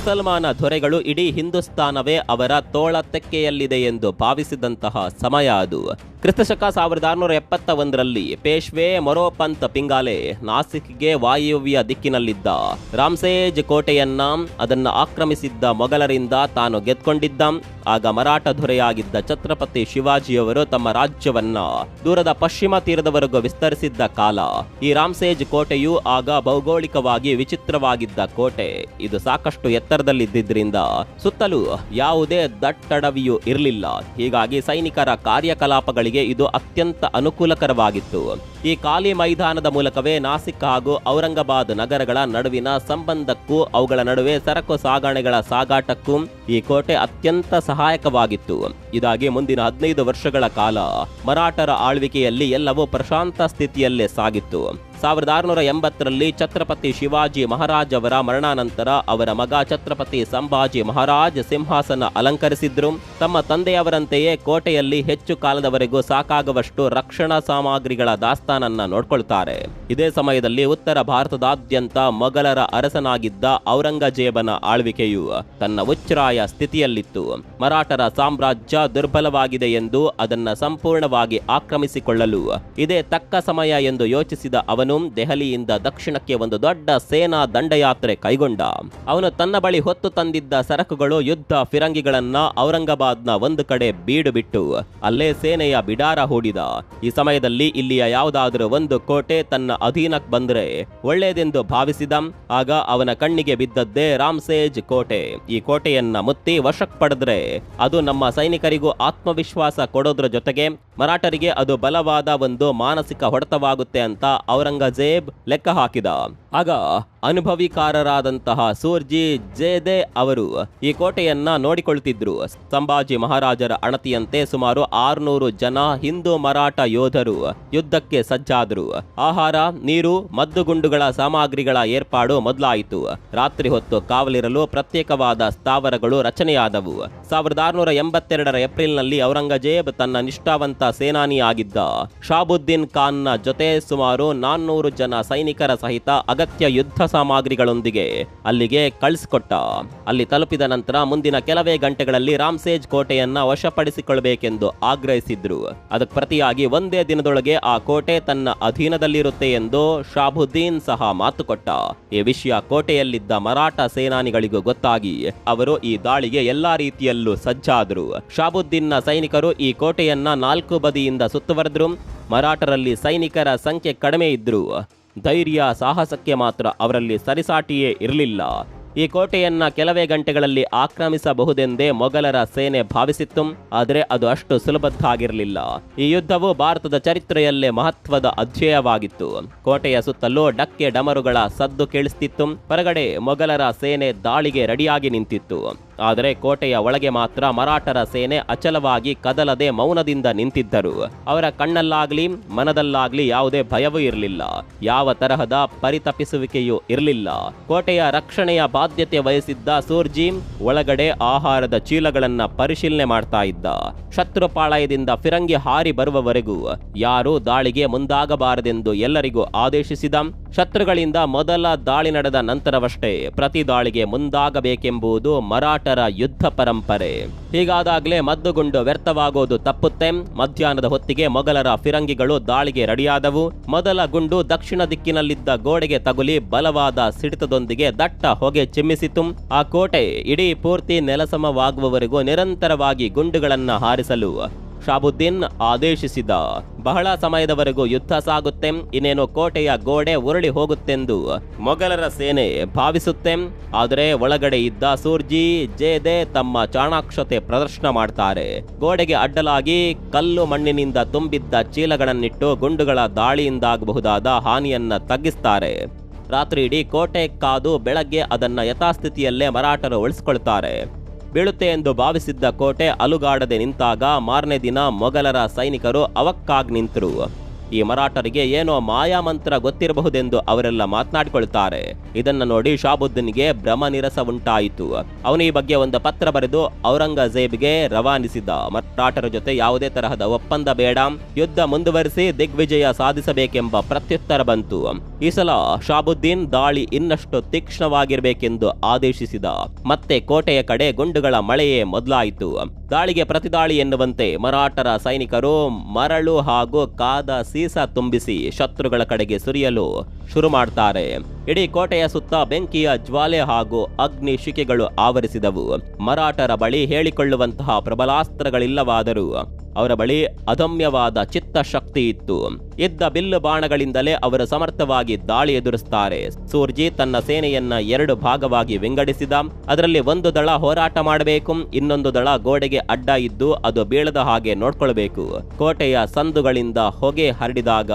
ಮುಸಲ್ಮಾನ ದೊರೆಗಳು ಇಡೀ ಹಿಂದೂಸ್ತಾನವೇ ಅವರ ತೋಳ ತೆಕ್ಕೆಯಲ್ಲಿದೆ ಎಂದು ಭಾವಿಸಿದಂತಹ ಸಮಯ ಅದು. ಕ್ರಿಸ್ತಶಕ 1671ರಲ್ಲಿ ಪೇಶ್ವೆ ಮೊರೋಪಂತ್ ಪಿಂಗಾಲೆ ನಾಸಿಕ್ಗೆ ವಾಯುವ್ಯ ದಿಕ್ಕಿನಲ್ಲಿದ್ದ ರಾಮ್ಸೇಜ್ ಕೋಟೆಯನ್ನ ಅದನ್ನು ಆಕ್ರಮಿಸಿದ್ದ ಮೊಘಲರಿಂದ ತಾನು ಗೆದ್ಕೊಂಡಿದ್ದ. ಆಗ ಮರಾಠ ದೊರೆಯಾಗಿದ್ದ ಛತ್ರಪತಿ ಶಿವಾಜಿಯವರು ತಮ್ಮ ರಾಜ್ಯವನ್ನ ದೂರದ ಪಶ್ಚಿಮ ತೀರದವರೆಗೂ ವಿಸ್ತರಿಸಿದ್ದ ಕಾಲ. ಈ ರಾಮ್ಸೇಜ್ ಕೋಟೆಯು ಆಗ ಭೌಗೋಳಿಕವಾಗಿ ವಿಚಿತ್ರವಾಗಿದ್ದ ಕೋಟೆ. ಇದು ಸಾಕಷ್ಟು ಎತ್ತರದಲ್ಲಿದ್ದರಿಂದ ಸುತ್ತಲೂ ಯಾವುದೇ ದಟ್ಟಡವಿಯೂ ಇರಲಿಲ್ಲ. ಹೀಗಾಗಿ ಸೈನಿಕರ ಕಾರ್ಯಕಲಾಪಗಳಿಗೆ ಇದು ಅತ್ಯಂತ ಅನುಕೂಲಕರವಾಗಿತ್ತು. ಈ ಖಾಲಿ ಮೈದಾನದ ಮೂಲಕವೇ ನಾಸಿಕ್ ಹಾಗೂ ಔರಂಗಾಬಾದ್ ನಗರಗಳ ನಡುವಿನ ಸಂಬಂಧಕ್ಕೂ ಅವುಗಳ ನಡುವೆ ಸರಕು ಸಾಗಣೆಗಳ ಸಾಗಾಟಕ್ಕೂ ಈ ಕೋಟೆ ಅತ್ಯಂತ ಸಹಾಯಕವಾಗಿತ್ತು. ಇದಾಗಿ ಮುಂದಿನ 15 ವರ್ಷಗಳ ಕಾಲ ಮರಾಠರ ಆಳ್ವಿಕೆಯಲ್ಲಿ ಎಲ್ಲವೂ ಪ್ರಶಾಂತ ಸ್ಥಿತಿಯಲ್ಲೇ ಸಾಗಿತ್ತು. 1680ರಲ್ಲಿ ಛತ್ರಪತಿ ಶಿವಾಜಿ ಮಹಾರಾಜ್ ಅವರ ಮರಣಾನಂತರ ಅವರ ಮಗ ಛತ್ರಪತಿ ಸಂಭಾಜಿ ಮಹಾರಾಜ್ ಸಿಂಹಾಸನ ಅಲಂಕರಿಸಿದ್ರು. ತಮ್ಮ ತಂದೆಯವರಂತೆಯೇ ಕೋಟೆಯಲ್ಲಿ ಹೆಚ್ಚು ಕಾಲದವರೆಗೂ ಸಾಕಾಗುವಷ್ಟು ರಕ್ಷಣಾ ಸಾಮಗ್ರಿಗಳ ದಾಸ್ತಾನನ್ನ ನೋಡ್ಕೊಳ್ತಾರೆ. ಇದೇ ಸಮಯದಲ್ಲಿ ಉತ್ತರ ಭಾರತದಾದ್ಯಂತ ಮೊಘಲರ ಅರಸನಾಗಿದ್ದ ಔರಂಗಜೇಬನ ಆಳ್ವಿಕೆಯು ತನ್ನ ಉಚ್ಛ್ರಾಯ ಸ್ಥಿತಿಯಲ್ಲಿತ್ತು. ಮರಾಠರ ಸಾಮ್ರಾಜ್ಯ ದುರ್ಬಲವಾಗಿದೆ ಎಂದು ಅದನ್ನ ಸಂಪೂರ್ಣವಾಗಿ ಆಕ್ರಮಿಸಿಕೊಳ್ಳಲು ಇದೇ ತಕ್ಕ ಸಮಯ ಎಂದು ಯೋಚಿಸಿದ ಅವನು ದೆಹಲಿಯಿಂದ ದಕ್ಷಿಣಕ್ಕೆ ಒಂದು ದೊಡ್ಡ ಸೇನಾ ದಂಡಯಾತ್ರೆ ಕೈಗೊಂಡ. ಅವನು ತನ್ನ ಬಳಿ ಹೊತ್ತು ತಂದಿದ್ದ ಸರಕುಗಳು ಯುದ್ಧ ಫಿರಂಗಿಗಳನ್ನ ಔರಂಗಾಬಾದ್ನ ಒಂದು ಕಡೆ ಬೀಡು ಬಿಟ್ಟು ಅಲ್ಲೇ ಸೇನೆಯ ಬಿಡಾರ ಹೂಡಿದ. ಈ ಸಮಯದಲ್ಲಿ ಇಲ್ಲಿಯ ಯಾವುದಾದರೂ ಒಂದು ಕೋಟೆ ತನ್ನ ಅಧೀನಕ್ಕೆ ಬಂದ್ರೆ ಒಳ್ಳೆಯದೆಂದು ಭಾವಿಸಿದ. ಆಗ ಅವನ ಕಣ್ಣಿಗೆ ಬಿದ್ದದ್ದೇ ರಾಮ್ಸೇಜ್ ಕೋಟೆ. ಈ ಕೋಟೆಯನ್ನ ಮುತ್ತಿ ವಶಕ್ಕೆ ಪಡೆದ್ರೆ ಅದು ನಮ್ಮ ಸೈನಿಕರಿಗೂ ಆತ್ಮವಿಶ್ವಾಸ ಕೊಡೋದ್ರ ಜೊತೆಗೆ ಮರಾಠರಿಗೆ ಅದು ಬಲವಾದ ಒಂದು ಮಾನಸಿಕ ಹೊಡೆತವಾಗುತ್ತೆ ಅಂತ ಔರಂಗಜೇಬ್ ಲೆಕ್ಕ ಹಾಕಿದ. ಆಗ ಅನುಭವಿಕಾರರಾದಂತಹ ಸೂರ್ಜಿ ಜೇದೆ ಅವರು ಈ ಕೋಟೆಯನ್ನ ನೋಡಿಕೊಳ್ತಿದ್ರು. ಸಂಭಾಜಿ ಮಹಾರಾಜರ ಅಣತಿಯಂತೆ ಸುಮಾರು 600 ಜನ ಹಿಂದೂ ಮರಾಠ ಯೋಧರು ಯುದ್ಧಕ್ಕೆ ಸಜ್ಜಾದರು. ಆಹಾರ, ನೀರು, ಮದ್ದುಗುಂಡುಗಳ ಸಾಮಗ್ರಿಗಳ ಏರ್ಪಾಡು ಮೊದಲಾಯಿತು. ರಾತ್ರಿ ಹೊತ್ತು ಕಾವಲಿರಲು ಪ್ರತ್ಯೇಕವಾದ ಸ್ಥಾವರಗಳು ರಚನೆಯಾದವು. 1682ರ ಏಪ್ರಿಲ್ನಲ್ಲಿ ಔರಂಗಜೇಬ್ ತನ್ನ ನಿಷ್ಠಾವಂತ ಸೇನಾನಿಯಾಗಿದ್ದ ಶಾಬುದ್ದೀನ್ ಖಾನ್ನ ಜೊತೆ ಸುಮಾರು 400 ಜನ ಸೈನಿಕರ ಸಹಿತ ಅಗತ್ಯ ಯುದ್ಧ ಸಾಮಗ್ರಿಗಳೊಂದಿಗೆ ಅಲ್ಲಿಗೆ ಕಳಿಸಿಕೊಟ್ಟ. ಅಲ್ಲಿ ತಲುಪಿದ ನಂತರ ಮುಂದಿನ ಕೆಲವೇ ಗಂಟೆಗಳಲ್ಲಿ ರಾಮ್ಸೇಜ್ ಕೋಟೆಯನ್ನ ವಶಪಡಿಸಿಕೊಳ್ಳಬೇಕೆಂದು ಆಗ್ರಹಿಸಿದ್ರು. ಅದಕ್ಕೆ ಪ್ರತಿಯಾಗಿ ಒಂದೇ ದಿನದೊಳಗೆ ಆ ಕೋಟೆ ತನ್ನ ಅಧೀನದಲ್ಲಿರುತ್ತೆ ಎಂದು ಶಾಬುದ್ದೀನ್ ಸಹ ಮಾತು ಕೊಟ್ಟ. ಈ ವಿಷಯ ಕೋಟೆಯಲ್ಲಿದ್ದ ಮರಾಠ ಸೇನಾನಿಗಳಿಗೂ ಗೊತ್ತಾಗಿ ಅವರು ಈ ದಾಳಿಗೆ ಎಲ್ಲಾ ರೀತಿಯಲ್ಲೂ ಸಜ್ಜಾದರು. ಶಾಬುದ್ದೀನ್ನ ಸೈನಿಕರು ಈ ಕೋಟೆಯನ್ನ 4 ಬದಿಯಿಂದ ಸುತ್ತುವರೆದ್ರು. ಮರಾಠರಲ್ಲಿ ಸೈನಿಕರ ಸಂಖ್ಯೆ ಕಡಿಮೆ ಇದ್ರು. ಧೈರ್ಯ ಸಾಹಸಕ್ಕೆ ಮಾತ್ರ ಅವರಲ್ಲಿ ಸರಿಸಾಟಿಯೇ ಇರಲಿಲ್ಲ. ಈ ಕೋಟೆಯನ್ನ ಕೆಲವೇ ಗಂಟೆಗಳಲ್ಲಿ ಆಕ್ರಮಿಸಬಹುದೆಂದೇ ಮೊಘಲರ ಸೇನೆ ಭಾವಿಸಿತ್ತು. ಆದರೆ ಅದು ಅಷ್ಟು ಸುಲಭದ್ದಾಗಿರಲಿಲ್ಲ. ಈ ಯುದ್ಧವು ಭಾರತದ ಚರಿತ್ರೆಯಲ್ಲೇ ಮಹತ್ವದ ಅಧ್ಯಾಯವಾಗಿತ್ತು. ಕೋಟೆಯ ಸುತ್ತಲೂ ಡಕ್ಕೆ ಡಮರುಗಳ ಸದ್ದು ಕೇಳಿಸ್ತಿತ್ತು. ಹೊರಗಡೆ ಮೊಘಲರ ಸೇನೆ ದಾಳಿಗೆ ರೆಡಿಯಾಗಿ ನಿಂತಿತ್ತು. ಆದರೆ ಕೋಟೆಯ ಒಳಗೆ ಮಾತ್ರ ಮರಾಠರ ಸೇನೆ ಅಚಲವಾಗಿ ಕದಲದೆ ಮೌನದಿಂದ ನಿಂತಿದ್ದರು. ಅವರ ಕಣ್ಣಲ್ಲಾಗ್ಲಿ ಮನದಲ್ಲಾಗ್ಲಿ ಯಾವುದೇ ಭಯವೂ ಇರಲಿಲ್ಲ. ಯಾವ ತರಹದ ಪರಿತಪಿಸುವಿಕೆಯೂ ಇರಲಿಲ್ಲ. ಕೋಟೆಯ ರಕ್ಷಣೆಯ ಬಾಧ್ಯತೆ ವಹಿಸಿದ್ದ ಸೂರ್ಜಿ ಒಳಗಡೆ ಆಹಾರದ ಚೀಲಗಳನ್ನ ಪರಿಶೀಲನೆ ಮಾಡ್ತಾ ಇದ್ದ. ಶತ್ರುಪಾಳಯದಿಂದ ಫಿರಂಗಿ ಹಾರಿ ಬರುವವರೆಗೂ ಯಾರೂ ದಾಳಿಗೆ ಮುಂದಾಗಬಾರದೆಂದು ಎಲ್ಲರಿಗೂ ಆದೇಶಿಸಿದ. ಶತ್ರುಗಳಿಂದ ಮೊದಲ ದಾಳಿ ನಡೆದ ನಂತರವಷ್ಟೇ ಪ್ರತಿ ದಾಳಿಗೆ ಮುಂದಾಗಬೇಕೆಂಬುದು ಮರಾಠರ ಯುದ್ಧ ಪರಂಪರೆ. ಹೀಗಾದಾಗಲೇ ಮದ್ದುಗುಂಡು ವ್ಯರ್ಥವಾಗೋದು ತಪ್ಪುತ್ತೆ. ಮಧ್ಯಾಹ್ನದ ಹೊತ್ತಿಗೆ ಮೊಘಲರ ಫಿರಂಗಿಗಳು ದಾಳಿಗೆ ರೆಡಿಯಾದವು. ಮೊದಲ ಗುಂಡು ದಕ್ಷಿಣ ದಿಕ್ಕಿನಲ್ಲಿದ್ದ ಗೋಡೆಗೆ ತಗುಲಿ ಬಲವಾದ ಸಿಡಿತದೊಂದಿಗೆ ದಟ್ಟ ಹೊಗೆ ಚಿಮ್ಮಿಸಿತು. ಆ ಕೋಟೆ ಇಡೀ ಪೂರ್ತಿ ನೆಲಸಮವಾಗುವವರೆಗೂ ನಿರಂತರವಾಗಿ ಗುಂಡುಗಳನ್ನ ಹಾರಿಸಲು ಶಾಬುದ್ದೀನ್ ಆದೇಶಿಸಿದ. ಬಹಳ ಸಮಯದವರೆಗೂ ಯುದ್ಧ ಸಾಗುತ್ತೆ. ಇನ್ನೇನು ಕೋಟೆಯ ಗೋಡೆ ಉರುಳಿ ಹೋಗುತ್ತೆಂದು ಮೊಘಲರ ಸೇನೆ ಭಾವಿಸುತ್ತೆ. ಆದರೆ ಒಳಗಡೆ ಇದ್ದ ಸೂರ್ಜಿ ಜೇದೆ ತಮ್ಮ ಚಾಣಾಕ್ಷತೆ ಪ್ರದರ್ಶನ ಮಾಡ್ತಾರೆ. ಗೋಡೆಗೆ ಅಡ್ಡಲಾಗಿ ಕಲ್ಲು ಮಣ್ಣಿನಿಂದ ತುಂಬಿದ್ದ ಚೀಲಗಳನ್ನಿಟ್ಟು ಗುಂಡುಗಳ ದಾಳಿಯಿಂದಾಗಬಹುದಾದ ಹಾನಿಯನ್ನ ತಗ್ಗಿಸ್ತಾರೆ. ರಾತ್ರಿ ಇಡೀ ಕೋಟೆ ಕಾದು ಬೆಳಗ್ಗೆ ಅದನ್ನ ಯಥಾಸ್ಥಿತಿಯಲ್ಲೇ ಮರಾಠರು ಉಳಿಸಿಕೊಳ್ತಾರೆ. ಬೀಳುತ್ತೆ ಎಂದು ಭಾವಿಸಿದ್ದ ಕೋಟೆ ಅಲುಗಾಡದೆ ನಿಂತಾಗ ಮಾರನೇ ದಿನ ಮೊಘಲರ ಸೈನಿಕರು ಅವಕ್ಕಾಗಿ ನಿಂತರು. ಈ ಮರಾಠರಿಗೆ ಏನೋ ಮಾಯಾಮಂತ್ರ ಗೊತ್ತಿರಬಹುದೆಂದು ಅವರೆಲ್ಲ ಮಾತನಾಡಿಕೊಳ್ತಾರೆ. ಇದನ್ನ ನೋಡಿ ಶಾಬುದ್ದೀನ್ಗೆ ಭ್ರಮ ನಿರಸ ಉಂಟಾಯಿತು. ಅವನು ಈ ಬಗ್ಗೆ ಒಂದು ಪತ್ರ ಬರೆದು ಔರಂಗಜೇಬ್ಗೆ ರವಾನಿಸಿದ. ಮರಾಠರ ಜೊತೆ ಯಾವುದೇ ತರಹದ ಒಪ್ಪಂದ ಬೇಡ, ಯುದ್ಧ ಮುಂದುವರಿಸಿ ದಿಗ್ವಿಜಯ ಸಾಧಿಸಬೇಕೆಂಬ ಪ್ರತ್ಯುತ್ತರ ಬಂತು. ಈ ಸಲ ಶಾಬುದ್ದೀನ್ ದಾಳಿ ಇನ್ನಷ್ಟು ತೀಕ್ಷ್ಣವಾಗಿರಬೇಕೆಂದು ಆದೇಶಿಸಿದ. ಮತ್ತೆ ಕೋಟೆಯ ಕಡೆ ಗುಂಡುಗಳ ಮಳೆಯೇ ಮೊದಲಾಯಿತು. ದಾಳಿಗೆ ಪ್ರತಿದಾಳಿ ಎನ್ನುವಂತೆ ಮರಾಠರ ಸೈನಿಕರು ಮರಳು ಹಾಗೂ ಕಾದ ಸೀಸ ತುಂಬಿಸಿ ಶತ್ರುಗಳ ಕಡೆಗೆ ಸುರಿಯಲು ಶುರು ಮಾಡ್ತಾರೆ. ಇಡೀ ಕೋಟೆಯ ಸುತ್ತ ಬೆಂಕಿಯ ಜ್ವಾಲೆ ಹಾಗೂ ಅಗ್ನಿ ಶಿಖೆಗಳು ಆವರಿಸಿದವು. ಮರಾಠರ ಬಳಿ ಹೇಳಿಕೊಳ್ಳುವಂತಹ ಪ್ರಬಲಾಸ್ತ್ರಗಳಿಲ್ಲವಾದರೂ ಅವರ ಬಳಿ ಅದಮ್ಯವಾದ ಚಿತ್ತಶಕ್ತಿ ಇತ್ತು. ಇದ್ದ ಬಿಲ್ಲು ಬಾಣಗಳಿಂದಲೇ ಅವರು ಸಮರ್ಥವಾಗಿ ದಾಳಿ ಎದುರಿಸ್ತಾರೆ. ಸೂರ್ಜಿ ತನ್ನ ಸೇನೆಯನ್ನ 2 ಭಾಗವಾಗಿ ವಿಂಗಡಿಸಿದ. ಅದರಲ್ಲಿ ಒಂದು ದಳ ಹೋರಾಟ ಮಾಡಬೇಕು, ಇನ್ನೊಂದು ದಳ ಗೋಡೆಗೆ ಅಡ್ಡ ಇದ್ದು ಅದು ಬೀಳದ ಹಾಗೆ ನೋಡ್ಕೊಳ್ಬೇಕು. ಕೋಟೆಯ ಸಂದುಗಳಿಂದ ಹೊಗೆ ಹರಡಿದಾಗ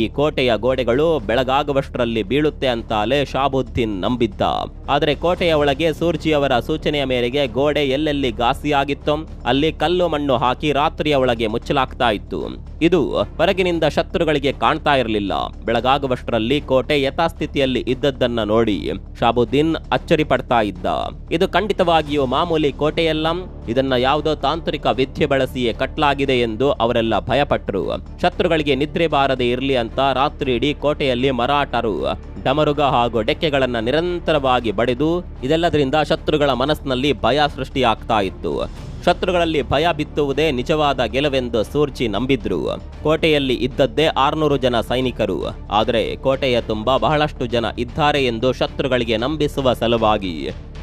ಈ ಕೋಟೆಯ ಗೋಡೆಗಳು ಬೆಳಗಾಗುವಷ್ಟರಲ್ಲಿ ಬೀಳುತ್ತೆ ಅಂತಾಲೆ ಶಾಬುದ್ದೀನ್ ನಂಬಿದ್ದ. ಆದರೆ ಕೋಟೆಯ ಒಳಗೆ ಸೂರ್ಜಿಯವರ ಸೂಚನೆಯ ಮೇರೆಗೆ ಗೋಡೆ ಎಲ್ಲೆಲ್ಲಿ ಘಾಸಿಯಾಗಿತ್ತೋ ಅಲ್ಲಿ ಕಲ್ಲು ಮಣ್ಣು ಹಾಕಿ ರಾತ್ರಿಯ ಒಳಗೆ ಮುಚ್ಚಲಾಗ್ತಾ ಇತ್ತು. ಇದು ಹೊರಗಿನಿಂದ ಶತ್ರುಗಳಿಗೆ ಕಾಣ್ತಾ ಇರಲಿಲ್ಲ. ಬೆಳಗಾಗುವಷ್ಟರಲ್ಲಿ ಕೋಟೆ ಯಥಾಸ್ಥಿತಿಯಲ್ಲಿ ಇದ್ದದ್ದನ್ನ ನೋಡಿ ಶಾಬುದ್ದೀನ್ ಅಚ್ಚರಿ ಪಡ್ತಾ ಇದ್ದ. ಇದು ಖಂಡಿತವಾಗಿಯೂ ಮಾಮೂಲಿ ಕೋಟೆಯಲ್ಲ, ಇದನ್ನ ಯಾವುದೋ ತಾಂತ್ರಿಕ ವಿದ್ಯೆ ಬಳಸಿಯೇ ಕಟ್ಟಲಾಗಿದೆ ಎಂದು ಅವರೆಲ್ಲ ಭಯಪಟ್ಟರು. ಶತ್ರುಗಳಿಗೆ ನಿದ್ರೆ ಬಾರದೆ ಇರಲಿ ಅಂತ ರಾತ್ರಿ ಇಡೀ ಕೋಟೆಯಲ್ಲಿ ಮರಾಠರು ಡಮರುಗ ಹಾಗೂ ಡೆಕ್ಕೆಗಳನ್ನ ನಿರಂತರವಾಗಿ ಬಡಿದು ಇದೆಲ್ಲದರಿಂದ ಶತ್ರುಗಳ ಮನಸ್ಸಿನಲ್ಲಿ ಭಯ ಸೃಷ್ಟಿಯಾಗ್ತಾ ಇತ್ತು. ಶತ್ರುಗಳಲ್ಲಿ ಭಯ ಬಿತ್ತುವುದೇ ನಿಜವಾದ ಗೆಲುವೆಂದು ಸೂರ್ಜಿ ನಂಬಿದ್ರು. ಕೋಟೆಯಲ್ಲಿ ಇದ್ದದ್ದೇ 600 ಜನ ಸೈನಿಕರು. ಆದರೆ ಕೋಟೆಯ ತುಂಬ ಬಹಳಷ್ಟು ಜನ ಇದ್ದಾರೆ ಎಂದು ಶತ್ರುಗಳಿಗೆ ನಂಬಿಸುವ ಸಲುವಾಗಿ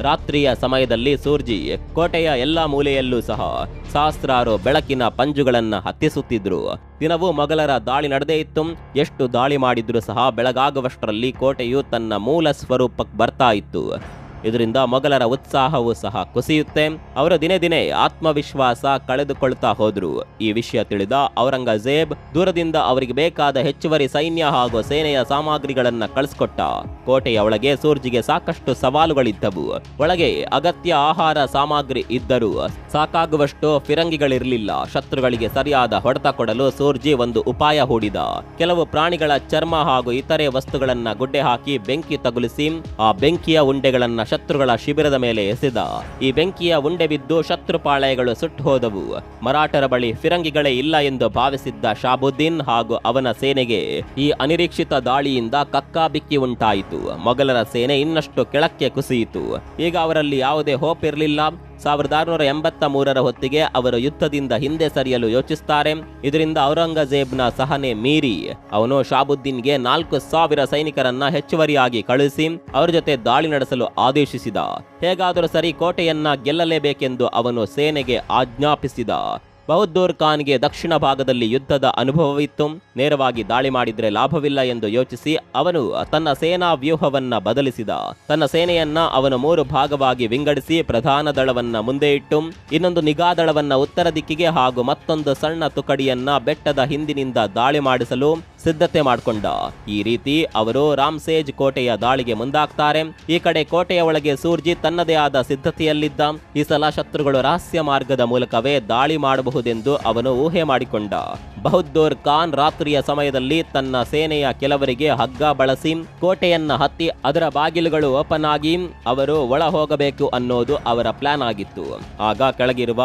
ರಾತ್ರಿಯ ಸಮಯದಲ್ಲಿ ಸೂರ್ಜಿ ಕೋಟೆಯ ಎಲ್ಲಾ ಮೂಲೆಯಲ್ಲೂ ಸಹ ಸಹಸ್ರಾರು ಬೆಳಕಿನ ಪಂಜುಗಳನ್ನ ಹತ್ತಿಸುತ್ತಿದ್ರು. ದಿನವೂ ಮೊಘಲರ ದಾಳಿ ನಡೆದೇ ಇತ್ತು. ಎಷ್ಟು ದಾಳಿ ಮಾಡಿದ್ರೂ ಸಹ ಬೆಳಗಾಗುವಷ್ಟರಲ್ಲಿ ಕೋಟೆಯು ತನ್ನ ಮೂಲ ಸ್ವರೂಪಕ್ಕೆ ಬರ್ತಾ ಇತ್ತು. ಇದರಿಂದ ಮೊಘಲರ ಉತ್ಸಾಹವೂ ಸಹ ಕುಸಿಯುತ್ತೆ. ಅವರು ದಿನೇ ದಿನೇ ಆತ್ಮವಿಶ್ವಾಸ ಕಳೆದುಕೊಳ್ತಾ ಹೋದ್ರು. ಈ ವಿಷಯ ತಿಳಿದ ಔರಂಗಜೇಬ್ ದೂರದಿಂದ ಅವರಿಗೆ ಬೇಕಾದ ಹೆಚ್ಚುವರಿ ಸೈನ್ಯ ಹಾಗೂ ಸೇನೆಯ ಸಾಮಗ್ರಿಗಳನ್ನ ಕಳಿಸ್ಕೊಟ್ಟ. ಕೋಟೆಯ ಒಳಗೆ ಸೂರ್ಜಿಗೆ ಸಾಕಷ್ಟು ಸವಾಲುಗಳಿದ್ದವು. ಒಳಗೆ ಅಗತ್ಯ ಆಹಾರ ಸಾಮಗ್ರಿ ಇದ್ದರೂ ಸಾಕಾಗುವಷ್ಟು ಫಿರಂಗಿಗಳಿರಲಿಲ್ಲ. ಶತ್ರುಗಳಿಗೆ ಸರಿಯಾದ ಹೊಡೆತ ಕೊಡಲು ಸೂರ್ಜಿ ಒಂದು ಉಪಾಯ ಹೂಡಿದ. ಕೆಲವು ಪ್ರಾಣಿಗಳ ಚರ್ಮ ಹಾಗೂ ಇತರೆ ವಸ್ತುಗಳನ್ನ ಗುಡ್ಡೆ ಹಾಕಿ ಬೆಂಕಿ ತಗುಲಿಸಿ ಆ ಬೆಂಕಿಯ ಉಂಡೆಗಳನ್ನ ಶತ್ರುಗಳ ಶಿಬಿರದ ಮೇಲೆ ಎಸೆದ. ಈ ಬೆಂಕಿಯ ಉಂಡೆ ಬಿದ್ದು ಶತ್ರುಪಾಳೆಗಳು ಸುಟ್ಟು ಹೋದವು. ಮರಾಠರ ಬಳಿ ಫಿರಂಗಿಗಳೇ ಇಲ್ಲ ಎಂದು ಭಾವಿಸಿದ್ದ ಶಾಬುದ್ದೀನ್ ಹಾಗೂ ಅವನ ಸೇನೆಗೆ ಈ ಅನಿರೀಕ್ಷಿತ ದಾಳಿಯಿಂದ ಕಕ್ಕಾಬಿಕ್ಕಿ ಉಂಟಾಯಿತು. ಮೊಘಲರ ಸೇನೆ ಇನ್ನಷ್ಟು ಕೆಳಕ್ಕೆ ಕುಸಿಯಿತು. ಈಗ ಅವರಲ್ಲಿ ಯಾವುದೇ ಹೋಪ್ ಇರಲಿಲ್ಲ. 1683ರ ಹೊತ್ತಿಗೆ ಅವರು ಯುದ್ಧದಿಂದ ಹಿಂದೆ ಸರಿಯಲು ಯೋಚಿಸುತ್ತಾರೆ. ಇದರಿಂದ ಔರಂಗಜೇಬ್ನ ಸಹನೆ ಮೀರಿ ಅವನು ಶಾಬುದ್ದೀನ್ಗೆ 4000 ಸೈನಿಕರನ್ನ ಹೆಚ್ಚುವರಿಯಾಗಿ ಕಳುಹಿಸಿ ಅವರ ಜೊತೆ ದಾಳಿ ನಡೆಸಲು ಆದೇಶಿಸಿದ. ಹೇಗಾದರೂ ಸರಿ ಕೋಟೆಯನ್ನ ಗೆಲ್ಲಲೇಬೇಕೆಂದು ಅವನು ಸೇನೆಗೆ ಆಜ್ಞಾಪಿಸಿದ. ಬಹದ್ದೂರ್ ಖಾನ್ಗೆ ದಕ್ಷಿಣ ಭಾಗದಲ್ಲಿ ಯುದ್ಧದ ಅನುಭವವಿತ್ತು. ನೇರವಾಗಿ ದಾಳಿ ಮಾಡಿದ್ರೆ ಲಾಭವಿಲ್ಲ ಎಂದು ಯೋಚಿಸಿ ಅವನು ತನ್ನ ಸೇನಾ ವ್ಯೂಹವನ್ನ ಬದಲಿಸಿದ. ತನ್ನ ಸೇನೆಯನ್ನ ಅವನು 3 ಭಾಗವಾಗಿ ವಿಂಗಡಿಸಿ ಪ್ರಧಾನ ದಳವನ್ನ ಮುಂದೆ ಇಟ್ಟು ಇನ್ನೊಂದು ನಿಗಾ ದಳವನ್ನ ಉತ್ತರ ದಿಕ್ಕಿಗೆ ಹಾಗೂ ಮತ್ತೊಂದು ಸಣ್ಣ ತುಕಡಿಯನ್ನ ಬೆಟ್ಟದ ಹಿಂದಿನಿಂದ ದಾಳಿ ಮಾಡಿಸಲು ಸಿದ್ಧತೆ ಮಾಡಿಕೊಂಡ. ಈ ರೀತಿ ಅವರು ರಾಮ್ಸೇಜ್ ಕೋಟೆಯ ದಾಳಿಗೆ ಮುಂದಾಗ್ತಾರೆ. ಈ ಕಡೆ ಕೋಟೆಯ ಒಳಗೆ ಸೂರ್ಜಿ ತನ್ನದೇ ಆದ ಸಿದ್ಧತೆಯಲ್ಲಿದ್ದ. ಈ ಸಲ ಶತ್ರುಗಳು ರಹಸ್ಯ ಮಾರ್ಗದ ಮೂಲಕವೇ ದಾಳಿ ಮಾಡಬಹುದೆಂದು ಅವನು ಊಹೆ ಮಾಡಿಕೊಂಡ. ಬಹದ್ದೂರ್ ಖಾನ್ ರಾತ್ರಿಯ ಸಮಯದಲ್ಲಿ ತನ್ನ ಸೇನೆಯ ಕೆಲವರಿಗೆ ಹಗ್ಗ ಬಳಸಿ ಕೋಟೆಯನ್ನ ಹತ್ತಿ ಅದರ ಬಾಗಿಲುಗಳು ಓಪನ್ ಆಗಿ ಅವರು ಒಳ ಹೋಗಬೇಕು ಅನ್ನೋದು ಅವರ ಪ್ಲಾನ್ ಆಗಿತ್ತು. ಆಗ ಕೆಳಗಿರುವ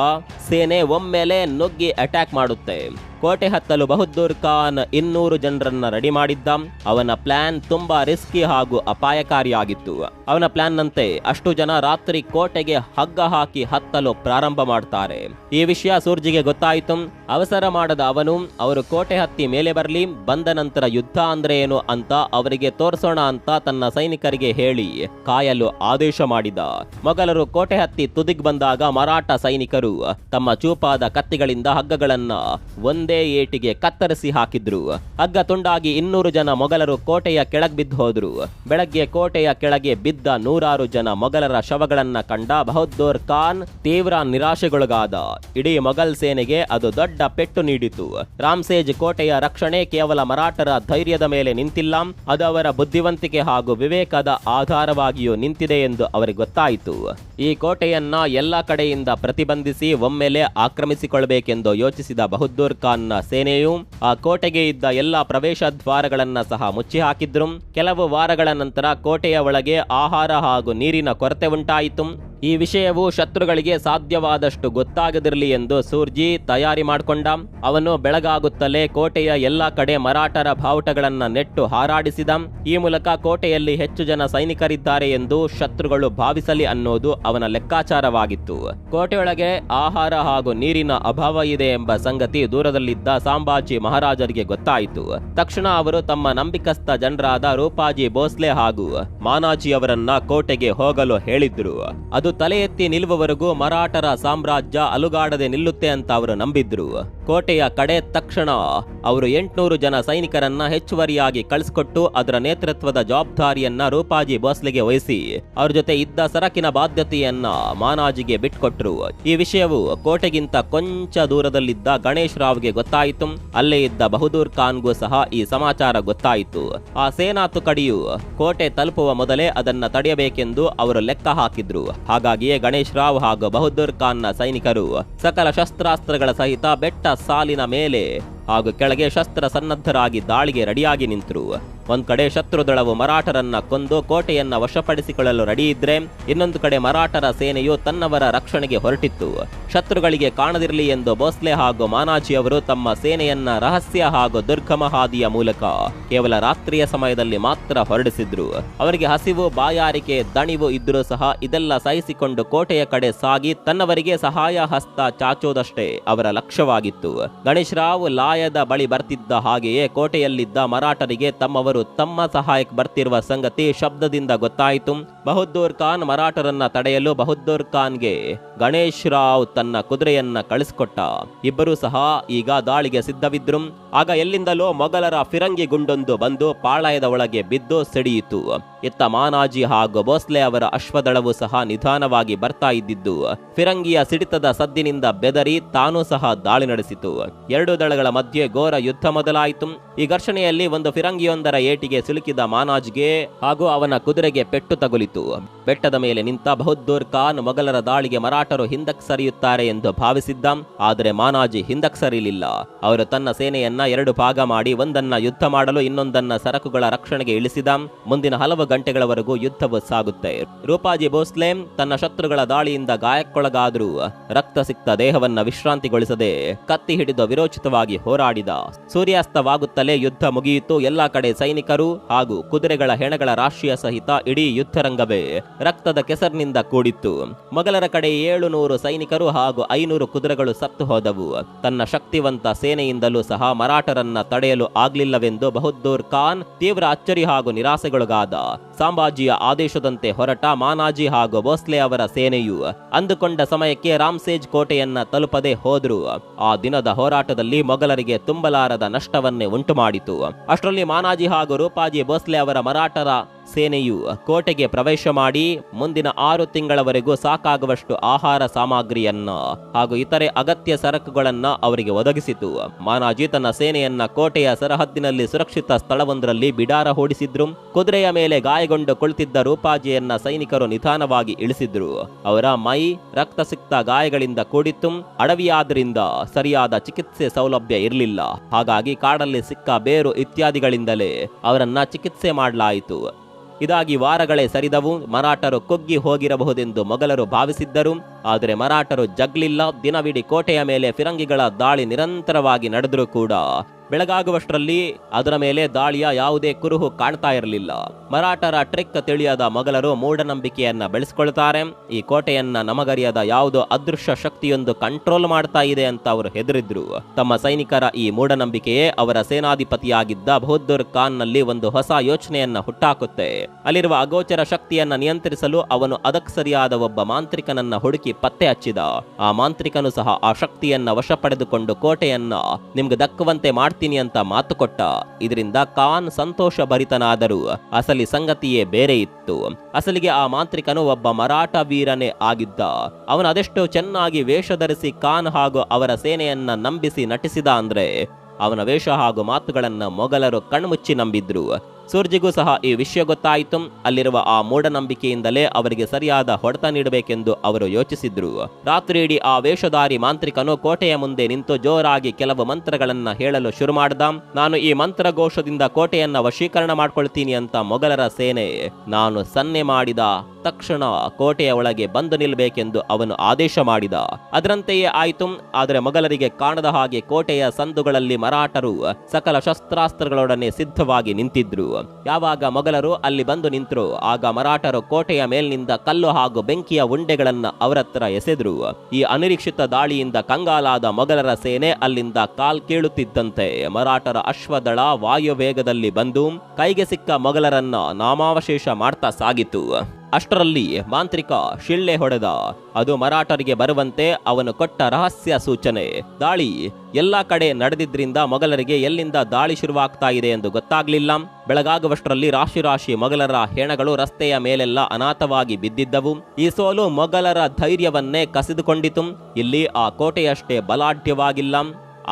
ಸೇನೆ ಒಮ್ಮೆಲೆ ನುಗ್ಗಿ ಅಟ್ಯಾಕ್ ಮಾಡುತ್ತೆ. ಕೋಟೆ ಹತ್ತಲು ಬಹದ್ದೂರ್ ಖಾನ್ 200 ಜನರನ್ನ ರೆಡಿ ಮಾಡಿದ್ದ. ಅವನ ಪ್ಲಾನ್ ತುಂಬಾ ರಿಸ್ಕಿ ಹಾಗೂ ಅಪಾಯಕಾರಿಯಾಗಿತ್ತು. ಅವನ ಪ್ಲಾನ್ ನಂತೆ ಅಷ್ಟು ಜನ ರಾತ್ರಿ ಕೋಟೆಗೆ ಹಗ್ಗ ಹಾಕಿ ಹತ್ತಲು ಪ್ರಾರಂಭ ಮಾಡ್ತಾರೆ. ಈ ವಿಷಯ ಸೂರ್ಜಿಗೆ ಗೊತ್ತಾಯಿತು. ಅವಸರ ಮಾಡದ ಅವನು ಅವರು ಕೋಟೆ ಹತ್ತಿ ಮೇಲೆ ಬರಲಿ, ಬಂದ ನಂತರ ಯುದ್ಧ ಅಂದ್ರೆ ಏನು ಅಂತ ಅವರಿಗೆ ತೋರಿಸೋಣ ಅಂತ ತನ್ನ ಸೈನಿಕರಿಗೆ ಹೇಳಿ ಕಾಯಲು ಆದೇಶ ಮಾಡಿದ. ಮೊಘಲರು ಕೋಟೆ ಹತ್ತಿ ತುದಿಗ್ ಬಂದಾಗ ಮರಾಠ ಸೈನಿಕರು ತಮ್ಮ ಚೂಪಾದ ಕತ್ತಿಗಳಿಂದ ಹಗ್ಗಗಳನ್ನ ಒಂದೇ ಏಟಿಗೆ ಕತ್ತರಿಸಿ ಹಾಕಿದ್ರು. ಹಗ್ಗ ತುಂಡಾಗಿ 200 ಜನ ಮೊಘಲರು ಕೋಟೆಯ ಕೆಳಗೆ ಬಿದ್ದು ಹೋದ್ರು. ಬೆಳಗ್ಗೆ ಕೋಟೆಯ ಕೆಳಗೆ ಬಿದ್ದ 100 ಜನ ಮೊಘಲರ ಶವಗಳನ್ನ ಕಂಡ ಬಹದ್ದೂರ್ ಖಾನ್ ತೀವ್ರ ನಿರಾಶೆಗೊಳಗಾದ. ಇಡೀ ಮೊಘಲ್ ಸೇನೆಗೆ ಅದು ದೊಡ್ಡ ಪೆಟ್ಟು ನೀಡಿತು. ರಾಮ್ಸೇಜ್ ಕೋಟೆಯ ರಕ್ಷಣೆ ಕೇವಲ ಮರಾಠರ ಧೈರ್ಯದ ಮೇಲೆ ನಿಂತಿಲ್ಲ, ಅದು ಅವರ ಬುದ್ಧಿವಂತಿಕೆ ಹಾಗೂ ವಿವೇಕದ ಆಧಾರವಾಗಿಯೂ ನಿಂತಿದೆ ಎಂದು ಅವರಿಗೆ ಗೊತ್ತಾಯಿತು. ಈ ಕೋಟೆಯನ್ನ ಎಲ್ಲಾ ಕಡೆಯಿಂದ ಪ್ರತಿಬಂಧಿಸಿ ಒಮ್ಮೆಲೆ ಆಕ್ರಮಿಸಿಕೊಳ್ಳಬೇಕೆಂದು ಯೋಚಿಸಿದ ಬಹದ್ದೂರ್ ಖಾನ್ನ ಸೇನೆಯು ಆ ಕೋಟೆಗೆ ಇದ್ದ ಎಲ್ಲಾ ಪ್ರವೇಶ ದ್ವಾರಗಳನ್ನ ಸಹ ಮುಚ್ಚಿ ಹಾಕಿದ್ರು. ಕೆಲವು ವಾರಗಳ ನಂತರ ಕೋಟೆಯ ಒಳಗೆ ಆಹಾರ ಹಾಗೂ ನೀರಿನ ಕೊರತೆ ಉಂಟಾಯಿತು. ಈ ವಿಷಯವು ಶತ್ರುಗಳಿಗೆ ಸಾಧ್ಯವಾದಷ್ಟು ಗೊತ್ತಾಗದಿರಲಿ ಎಂದು ಸೂರ್ಜಿ ತಯಾರಿ ಮಾಡಿಕೊಂಡ. ಅವನು ಬೆಳಗಾಗುತ್ತಲೇ ಕೋಟೆಯ ಎಲ್ಲಾ ಕಡೆ ಮರಾಠರ ಬಾವುಟಗಳನ್ನ ನೆಟ್ಟು ಹಾರಾಡಿಸಿದ. ಈ ಮೂಲಕ ಕೋಟೆಯಲ್ಲಿ ಹೆಚ್ಚು ಜನ ಸೈನಿಕರಿದ್ದಾರೆ ಎಂದು ಶತ್ರುಗಳು ಭಾವಿಸಲಿ ಅನ್ನೋದು ಅವನ ಲೆಕ್ಕಾಚಾರವಾಗಿತ್ತು. ಕೋಟೆಯೊಳಗೆ ಆಹಾರ ಹಾಗೂ ನೀರಿನ ಅಭಾವ ಇದೆ ಎಂಬ ಸಂಗತಿ ದೂರದಲ್ಲಿದ್ದ ಸಂಭಾಜಿ ಮಹಾರಾಜರಿಗೆ ಗೊತ್ತಾಯಿತು. ತಕ್ಷಣ ಅವರು ತಮ್ಮ ನಂಬಿಕಸ್ಥ ಜನರಾದ ರೂಪಾಜಿ ಭೋಸ್ಲೆ ಹಾಗೂ ಮಾನಾಜಿ ಅವರನ್ನ ಕೋಟೆಗೆ ಹೋಗಲು ಹೇಳಿದ್ರು. ಅದು ತಲೆ ಎತ್ತಿ ನಿಲ್ಲುವವರೆಗೂ ಮರಾಠರ ಸಾಮ್ರಾಜ್ಯ ಅಲುಗಾಡದೆ ನಿಲ್ಲುತ್ತೆ ಅಂತ ಅವರು ನಂಬಿದ್ರು. ಕೋಟೆಯ ಕಡೆ ತಕ್ಷಣ ಅವರು 800 ಜನ ಸೈನಿಕರನ್ನ ಹೆಚ್ಚುವರಿಯಾಗಿ ಕಳಿಸಿಕೊಟ್ಟು ಅದರ ನೇತೃತ್ವದ ಜವಾಬ್ದಾರಿಯನ್ನ ರೂಪಾಜಿ ಭೋಸ್ಲೆಗೆ ವಹಿಸಿ ಅವ್ರ ಜೊತೆ ಇದ್ದ ಸರಕಿನ ಬಾಧ್ಯತೆಯನ್ನ ಮಾನಾಜಿಗೆ ಬಿಟ್ಕೊಟ್ರು. ಈ ವಿಷಯವು ಕೋಟೆಗಿಂತ ಕೊಂಚ ದೂರದಲ್ಲಿದ್ದ ಗಣೇಶ್ ರಾವ್ಗೆ ಗೊತ್ತಾಯಿತು. ಅಲ್ಲೇ ಇದ್ದ ಬಹದ್ದೂರ್ ಖಾನ್ಗೂ ಸಹ ಈ ಸಮಾಚಾರ ಗೊತ್ತಾಯಿತು. ಆ ಸೇನಾ ತುಕಡಿಯು ಕೋಟೆ ತಲುಪುವ ಮೊದಲೇ ಅದನ್ನ ತಡೆಯಬೇಕೆಂದು ಅವರು ಲೆಕ್ಕ ಹಾಕಿದ್ರು. ಹಾಗಾಗಿಯೇ ಗಣೇಶ್ ರಾವ್ ಹಾಗೂ ಬಹದ್ದೂರ್ ಖಾನ್ನ ಸೈನಿಕರು ಸಕಲ ಶಸ್ತ್ರಾಸ್ತ್ರಗಳ ಸಹಿತ ಬೆಟ್ಟ ಸಾಲಿನ ಮೇಲೆ ಹಾಗೂ ಕೆಳಗೆ ಶಸ್ತ್ರ ಸನ್ನದ್ಧರಾಗಿ ದಾಳಿಗೆ ರೆಡಿಯಾಗಿ ನಿಂತರು. ಒಂದ್ ಕಡೆ ಶತ್ರುದಳವು ಮರಾಠರನ್ನ ಕೊಂದು ಕೋಟೆಯನ್ನ ವಶಪಡಿಸಿಕೊಳ್ಳಲು ರೆಡಿ ಇದ್ರೆ, ಇನ್ನೊಂದು ಕಡೆ ಮರಾಠರ ಸೇನೆಯು ತನ್ನವರ ರಕ್ಷಣೆಗೆ ಹೊರಟಿತ್ತು. ಶತ್ರುಗಳಿಗೆ ಕಾಣದಿರಲಿ ಎಂದು ಭೋಸ್ಲೆ ಹಾಗೂ ಮಾನಾಜಿ ಅವರು ತಮ್ಮ ಸೇನೆಯನ್ನ ರಹಸ್ಯ ಹಾಗೂ ದುರ್ಗಮ ಹಾದಿಯ ಮೂಲಕ ಕೇವಲ ರಾತ್ರಿಯ ಸಮಯದಲ್ಲಿ ಮಾತ್ರ ಹೊರಡಿಸಿದ್ರು. ಅವರಿಗೆ ಹಸಿವು, ಬಾಯಾರಿಕೆ, ದಣಿವು ಇದ್ರೂ ಸಹ ಇದೆಲ್ಲ ಸಹಿಸಿಕೊಂಡು ಕೋಟೆಯ ಕಡೆ ಸಾಗಿ ತನ್ನವರಿಗೆ ಸಹಾಯ ಹಸ್ತ ಚಾಚೋದಷ್ಟೇ ಅವರ ಲಕ್ಷ್ಯವಾಗಿತ್ತು. ಗಣೇಶ್ ರಾವ್ ಲಾಯದ ಬಳಿ ಬರ್ತಿದ್ದ ಹಾಗೆಯೇ ಕೋಟೆಯಲ್ಲಿದ್ದ ಮರಾಠರಿಗೆ ತಮ್ಮವರು ತಮ್ಮ ಸಹಾಯಕ್ಕೆ ಬರ್ತಿರುವ ಸಂಗತಿ ಶಬ್ದದಿಂದ ಗೊತ್ತಾಯಿತು. ಬಹದ್ದೂರ್ ಖಾನ್ ಮರಾಠರನ್ನ ತಡೆಯಲು ಬಹದ್ದೂರ್ ಖಾನ್ಗೆ ಗಣೇಶ್ ರಾವ್ ತನ್ನ ಕುದುರೆಯನ್ನ ಕಳಿಸಿಕೊಟ್ಟ. ಇಬ್ಬರೂ ಸಹ ಈಗ ದಾಳಿಗೆ ಸಿದ್ಧವಿದ್ರು. ಆಗ ಎಲ್ಲಿಂದಲೋ ಮೊಘಲರ ಫಿರಂಗಿ ಗುಂಡೊಂದು ಬಂದು ಪಾಳಯದ ಒಳಗೆ ಬಿದ್ದು ಸಿಡಿಯಿತು. ಇತ್ತ ಮಾನಾಜಿ ಹಾಗೂ ಭೋಸ್ಲೆ ಅವರ ಅಶ್ವದಳವು ಸಹ ನಿಧಾನವಾಗಿ ಬರ್ತಾ ಇದ್ದಿದ್ದು ಫಿರಂಗಿಯ ಸಿಡಿತದ ಸದ್ದಿನಿಂದ ಬೆದರಿ ತಾನೂ ಸಹ ದಾಳಿ ನಡೆಸಿತು. ಎರಡು ದಳಗಳ ಮಧ್ಯೆ ಘೋರ ಯುದ್ಧ ಮೊದಲಾಯಿತು. ಈ ಘರ್ಷಣೆಯಲ್ಲಿ ಒಂದು ಫಿರಂಗಿಯೊಂದರ ಏಟಿಗೆ ಸಿಲುಕಿದ ಮಾನಾಜ್ಗೆ ಹಾಗೂ ಅವನ ಕುದುರೆಗೆ ಪೆಟ್ಟು ತಗುಲಿತು. ಬೆಟ್ಟದ ಮೇಲೆ ನಿಂತ ಬಹದ್ದೂರ್ ಖಾನ್ ಮೊಘಲರ ದಾಳಿಗೆ ಮರಾಠರು ಹಿಂದಕ್ಕೆ ಸರಿಯುತ್ತಾರೆ ಎಂದು ಭಾವಿಸಿದ್ದ. ಆದರೆ ಮಾನಾಜಿ ಹಿಂದಕ್ಕೆ ಸರಿಲಿಲ್ಲ. ಅವರು ತನ್ನ ಸೇನೆಯನ್ನ 2 ಭಾಗ ಮಾಡಿ ಒಂದನ್ನ ಯುದ್ಧ ಮಾಡಲು ಇನ್ನೊಂದನ್ನ ಸರಕುಗಳ ರಕ್ಷಣೆಗೆ ಇಳಿಸಿದ. ಮುಂದಿನ ಹಲವು ಗಂಟೆಗಳವರೆಗೂ ಯುದ್ಧವು ಸಾಗುತ್ತೆ. ರೂಪಾಜಿ ಭೋಸ್ಲೆ ತನ್ನ ಶತ್ರುಗಳ ದಾಳಿಯಿಂದ ಗಾಯಕ್ಕೊಳಗಾದರೂ ರಕ್ತ ಸಿಕ್ತ ದೇಹವನ್ನ ವಿಶ್ರಾಂತಿಗೊಳಿಸದೆ ಕತ್ತಿ ಹಿಡಿದು ವಿರೋಚಿತವಾಗಿ ಹೋರಾಡಿದ. ಸೂರ್ಯಾಸ್ತವಾಗುತ್ತಲೇ ಯುದ್ಧ ಮುಗಿಯಿತು. ಎಲ್ಲಾ ಕಡೆ ಸೈನಿಕರು ಹಾಗೂ ಕುದುರೆಗಳ ಹೆಣಗಳ ರಾಶಿಯ ಸಹಿತ ಇಡೀ ಯುದ್ಧರಂಗವೇ ರಕ್ತದ ಕೆಸರಿನಿಂದ ಕೂಡಿತ್ತು. ಮೊಘಲರ ಕಡೆ 700 ಸೈನಿಕರು ಹಾಗೂ 500 ಕುದುರೆಗಳು ಸತ್ತು ಹೋದವು. ತನ್ನ ಶಕ್ತಿವಂತ ಸೇನೆಯಿಂದಲೂ ಸಹ ಮರಾಠರನ್ನ ತಡೆಯಲು ಆಗ್ಲಿಲ್ಲವೆಂದು ಬಹದ್ದೂರ್ ಖಾನ್ ತೀವ್ರ ಅಚ್ಚರಿ ಹಾಗೂ ನಿರಾಸೆಗೊಳಗಾದ. ಸಂಭಾಜಿಯ ಆದೇಶದಂತೆ ಹೊರಟ ಮಾನಾಜಿ ಹಾಗೂ ಭೋಸ್ಲೆ ಅವರ ಸೇನೆಯು ಅಂದುಕೊಂಡ ಸಮಯಕ್ಕೆ ರಾಮ್ಸೇಜ್ ಕೋಟೆಯನ್ನ ತಲುಪದೆ ಹೋದ್ರು. ಆ ದಿನದ ಹೋರಾಟದಲ್ಲಿ ಮೊಘಲರಿಗೆ ತುಂಬಲಾರದ ನಷ್ಟವನ್ನೇ ಉಂಟು ಮಾಡಿತು. ಅಷ್ಟರಲ್ಲಿ ಮಾನಾಜಿ ಹಾಗೂ ರೂಪಾಜಿ ಭೋಸ್ಲೆ ಅವರ ಮರಾಠರ ಸೇನೆಯು ಕೋಟೆಗೆ ಪ್ರವೇಶ ಮಾಡಿ ಮುಂದಿನ 6 ತಿಂಗಳವರೆಗೂ ಸಾಕಾಗುವಷ್ಟು ಆಹಾರ ಸಾಮಗ್ರಿಯನ್ನ ಹಾಗೂ ಇತರೆ ಅಗತ್ಯ ಸರಕುಗಳನ್ನ ಅವರಿಗೆ ಒದಗಿಸಿತು. ಮಾನಾಜಿ ತನ್ನ ಸೇನೆಯನ್ನ ಕೋಟೆಯ ಸರಹದ್ದಿನಲ್ಲಿ ಸುರಕ್ಷಿತ ಸ್ಥಳವೊಂದರಲ್ಲಿ ಬಿಡಾರ ಹೂಡಿಸಿದ್ರು. ಕುದುರೆಯ ಮೇಲೆ ಗಾಯಗೊಂಡು ಕುಳಿತಿದ್ದ ರೂಪಾಜಿಯನ್ನ ಸೈನಿಕರು ನಿಧಾನವಾಗಿ ಇಳಿಸಿದ್ರು. ಅವರ ಮೈ ರಕ್ತಸಿಕ್ತ ಗಾಯಗಳಿಂದ ಕೂಡಿತ್ತು. ಅಡವಿಯಾದ್ರಿಂದ ಸರಿಯಾದ ಚಿಕಿತ್ಸೆ ಸೌಲಭ್ಯ ಇರಲಿಲ್ಲ. ಹಾಗಾಗಿ ಕಾಡಲ್ಲಿ ಸಿಕ್ಕ ಬೇರು ಇತ್ಯಾದಿಗಳಿಂದಲೇ ಅವರನ್ನ ಚಿಕಿತ್ಸೆ ಮಾಡಲಾಯಿತು. ಇದಾಗಿ ವಾರಗಳೇ ಸರಿದವು. ಮರಾಠರು ಕುಗ್ಗಿ ಹೋಗಿರಬಹುದೆಂದು ಮೊಘಲರು ಭಾವಿಸಿದ್ದರು. ಆದರೆ ಮರಾಠರು ಜಗ್ಲಿಲ್ಲ. ದಿನವಿಡೀ ಕೋಟೆಯ ಮೇಲೆ ಫಿರಂಗಿಗಳ ದಾಳಿ ನಿರಂತರವಾಗಿ ನಡೆದರೂ ಕೂಡ ಬೆಳಗಾಗುವಷ್ಟರಲ್ಲಿ ಅದರ ಮೇಲೆ ದಾಳಿಯ ಯಾವುದೇ ಕುರುಹು ಕಾಣ್ತಾ ಇರಲಿಲ್ಲ. ಮರಾಠರ ಟ್ರಿಕ್ ತಿಳಿಯದ ಮೊಘಲರು ಮೂಢನಂಬಿಕೆಯನ್ನ ಬೆಳೆಸಿಕೊಳ್ತಾರೆ. ಈ ಕೋಟೆಯನ್ನ ನಮಗರಿಯದ ಯಾವುದೋ ಅದೃಶ್ಯ ಶಕ್ತಿಯೊಂದು ಕಂಟ್ರೋಲ್ ಮಾಡ್ತಾ ಇದೆ ಅಂತ ಅವರು ಹೆದರಿದ್ರು. ತಮ್ಮ ಸೈನಿಕರ ಈ ಮೂಢನಂಬಿಕೆಯೇ ಅವರ ಸೇನಾಧಿಪತಿಯಾಗಿದ್ದ ಬಹದ್ದೂರ್ ಖಾನ್ ನಲ್ಲಿ ಒಂದು ಹೊಸ ಯೋಚನೆಯನ್ನ ಹುಟ್ಟಾಕುತ್ತೆ. ಅಲ್ಲಿರುವ ಅಗೋಚರ ಶಕ್ತಿಯನ್ನ ನಿಯಂತ್ರಿಸಲು ಅವನು ಅದಕ್ಕೆ ಸರಿಯಾದ ಒಬ್ಬ ಮಾಂತ್ರಿಕನನ್ನ ಹುಡುಕಿ ಪತ್ತೆ ಹಚ್ಚಿದ. ಆ ಮಾಂತ್ರಿಕನು ಸಹ ಆ ಶಕ್ತಿಯನ್ನ ವಶ ಪಡೆದುಕೊಂಡು ಕೋಟೆಯನ್ನ ನಿಮ್ಗೆ ದಕ್ಕುವಂತೆ ಮಾಡ್ತೀನಿ ಅಂತ ಮಾತು ಕೊಟ್ಟ. ಇದರಿಂದ ಖಾನ್ ಸಂತೋಷ ಭರಿತನಾದರೂ ಅಸಲಿ ಸಂಗತಿಯೇ ಬೇರೆ ಇತ್ತು. ಅಸಲಿಗೆ ಆ ಮಾಂತ್ರಿಕನು ಒಬ್ಬ ಮರಾಠ ವೀರನೇ ಆಗಿದ್ದ. ಅವನು ಅದೆಷ್ಟು ಚೆನ್ನಾಗಿ ವೇಷ ಧರಿಸಿ ಖಾನ್ ಹಾಗೂ ಅವರ ಸೇನೆಯನ್ನ ನಂಬಿಸಿ ನಟಿಸಿದ ಅಂದ್ರೆ ಅವನ ವೇಷ ಹಾಗೂ ಮಾತುಗಳನ್ನ ಮೊಘಲರು ಕಣ್ಮುಚ್ಚಿ ನಂಬಿದ್ರು. ಸೂರ್ಜಿಗೂ ಸಹ ಈ ವಿಷಯ ಗೊತ್ತಾಯಿತು. ಅಲ್ಲಿರುವ ಆ ಮೂಢನಂಬಿಕೆಯಿಂದಲೇ ಅವರಿಗೆ ಸರಿಯಾದ ಹೊಡೆತ ನೀಡಬೇಕೆಂದು ಅವರು ಯೋಚಿಸಿದ್ರು. ರಾತ್ರಿ ಇಡೀ ಆ ವೇಷಧಾರಿ ಮಾಂತ್ರಿಕನು ಕೋಟೆಯ ಮುಂದೆ ನಿಂತು ಜೋರಾಗಿ ಕೆಲವು ಮಂತ್ರಗಳನ್ನ ಹೇಳಲು ಶುರು ಮಾಡ್ದ. ನಾನು ಈ ಮಂತ್ರಘೋಷದಿಂದ ಕೋಟೆಯನ್ನ ವಶೀಕರಣ ಮಾಡ್ಕೊಳ್ತೀನಿ ಅಂತ ಮೊಘಲರ ಸೇನೆ ನಾನು ಸನ್ನೆ ಮಾಡಿದ ತಕ್ಷಣ ಕೋಟೆಯ ಒಳಗೆ ಬಂದು ನಿಲ್ಬೇಕೆಂದು ಅವನು ಆದೇಶ ಮಾಡಿದ. ಅದರಂತೆಯೇ ಆಯಿತು. ಆದರೆ ಮೊಘಲರಿಗೆ ಕಾಣದ ಹಾಗೆ ಕೋಟೆಯ ಸಂದುಗಳಲ್ಲಿ ಮರಾಠರು ಸಕಲ ಶಸ್ತ್ರಾಸ್ತ್ರಗಳೊಡನೆ ಸಿದ್ಧವಾಗಿ ನಿಂತಿದ್ರು. ಯಾವಾಗ ಮೊಘಲರು ಅಲ್ಲಿ ಬಂದು ನಿಂತರು ಆಗ ಮರಾಠರು ಕೋಟೆಯ ಮೇಲಿನಿಂದ ಕಲ್ಲು ಹಾಗೂ ಬೆಂಕಿಯ ಉಂಡೆಗಳನ್ನ ಅವರತ್ರ ಎಸೆದ್ರು. ಈ ಅನಿರೀಕ್ಷಿತ ದಾಳಿಯಿಂದ ಕಂಗಾಲಾದ ಮೊಘಲರ ಸೇನೆ ಅಲ್ಲಿಂದ ಕಾಲ್ ಕೀಳುತ್ತಿದ್ದಂತೆ ಮರಾಠರ ಅಶ್ವದಳ ವಾಯುವೇಗದಲ್ಲಿ ಬಂದು ಕೈಗೆ ಸಿಕ್ಕ ಮೊಘಲರನ್ನ ನಾಮಾವಶೇಷ ಮಾಡ್ತಾ ಸಾಗಿತು. ಅಷ್ಟರಲ್ಲಿ ಮಾಂತ್ರಿಕ ಶಿಳ್ಳೆ ಹೊಡೆದ. ಅದು ಮರಾಠರಿಗೆ ಬರುವಂತೆ ಅವನು ಕೊಟ್ಟ ರಹಸ್ಯ ಸೂಚನೆ. ದಾಳಿ ಎಲ್ಲಾ ಕಡೆ ನಡೆದಿದ್ರಿಂದ ಮೊಘಲರಿಗೆ ಎಲ್ಲಿಂದ ದಾಳಿ ಶುರುವಾಗ್ತಾ ಇದೆ ಎಂದು ಗೊತ್ತಾಗ್ಲಿಲ್ಲ. ಬೆಳಗಾಗುವಷ್ಟರಲ್ಲಿ ರಾಶಿ ರಾಶಿ ಮೊಘಲರ ಹೆಣಗಳು ರಸ್ತೆಯ ಮೇಲೆಲ್ಲ ಅನಾಥವಾಗಿ ಬಿದ್ದಿದ್ದವು. ಈ ಸೋಲು ಮೊಘಲರ ಧೈರ್ಯವನ್ನೇ ಕಸಿದುಕೊಂಡಿತು. ಇಲ್ಲಿ ಆ ಕೋಟೆಯಷ್ಟೇ ಬಲಾಢ್ಯವಾಗಿಲ್ಲ,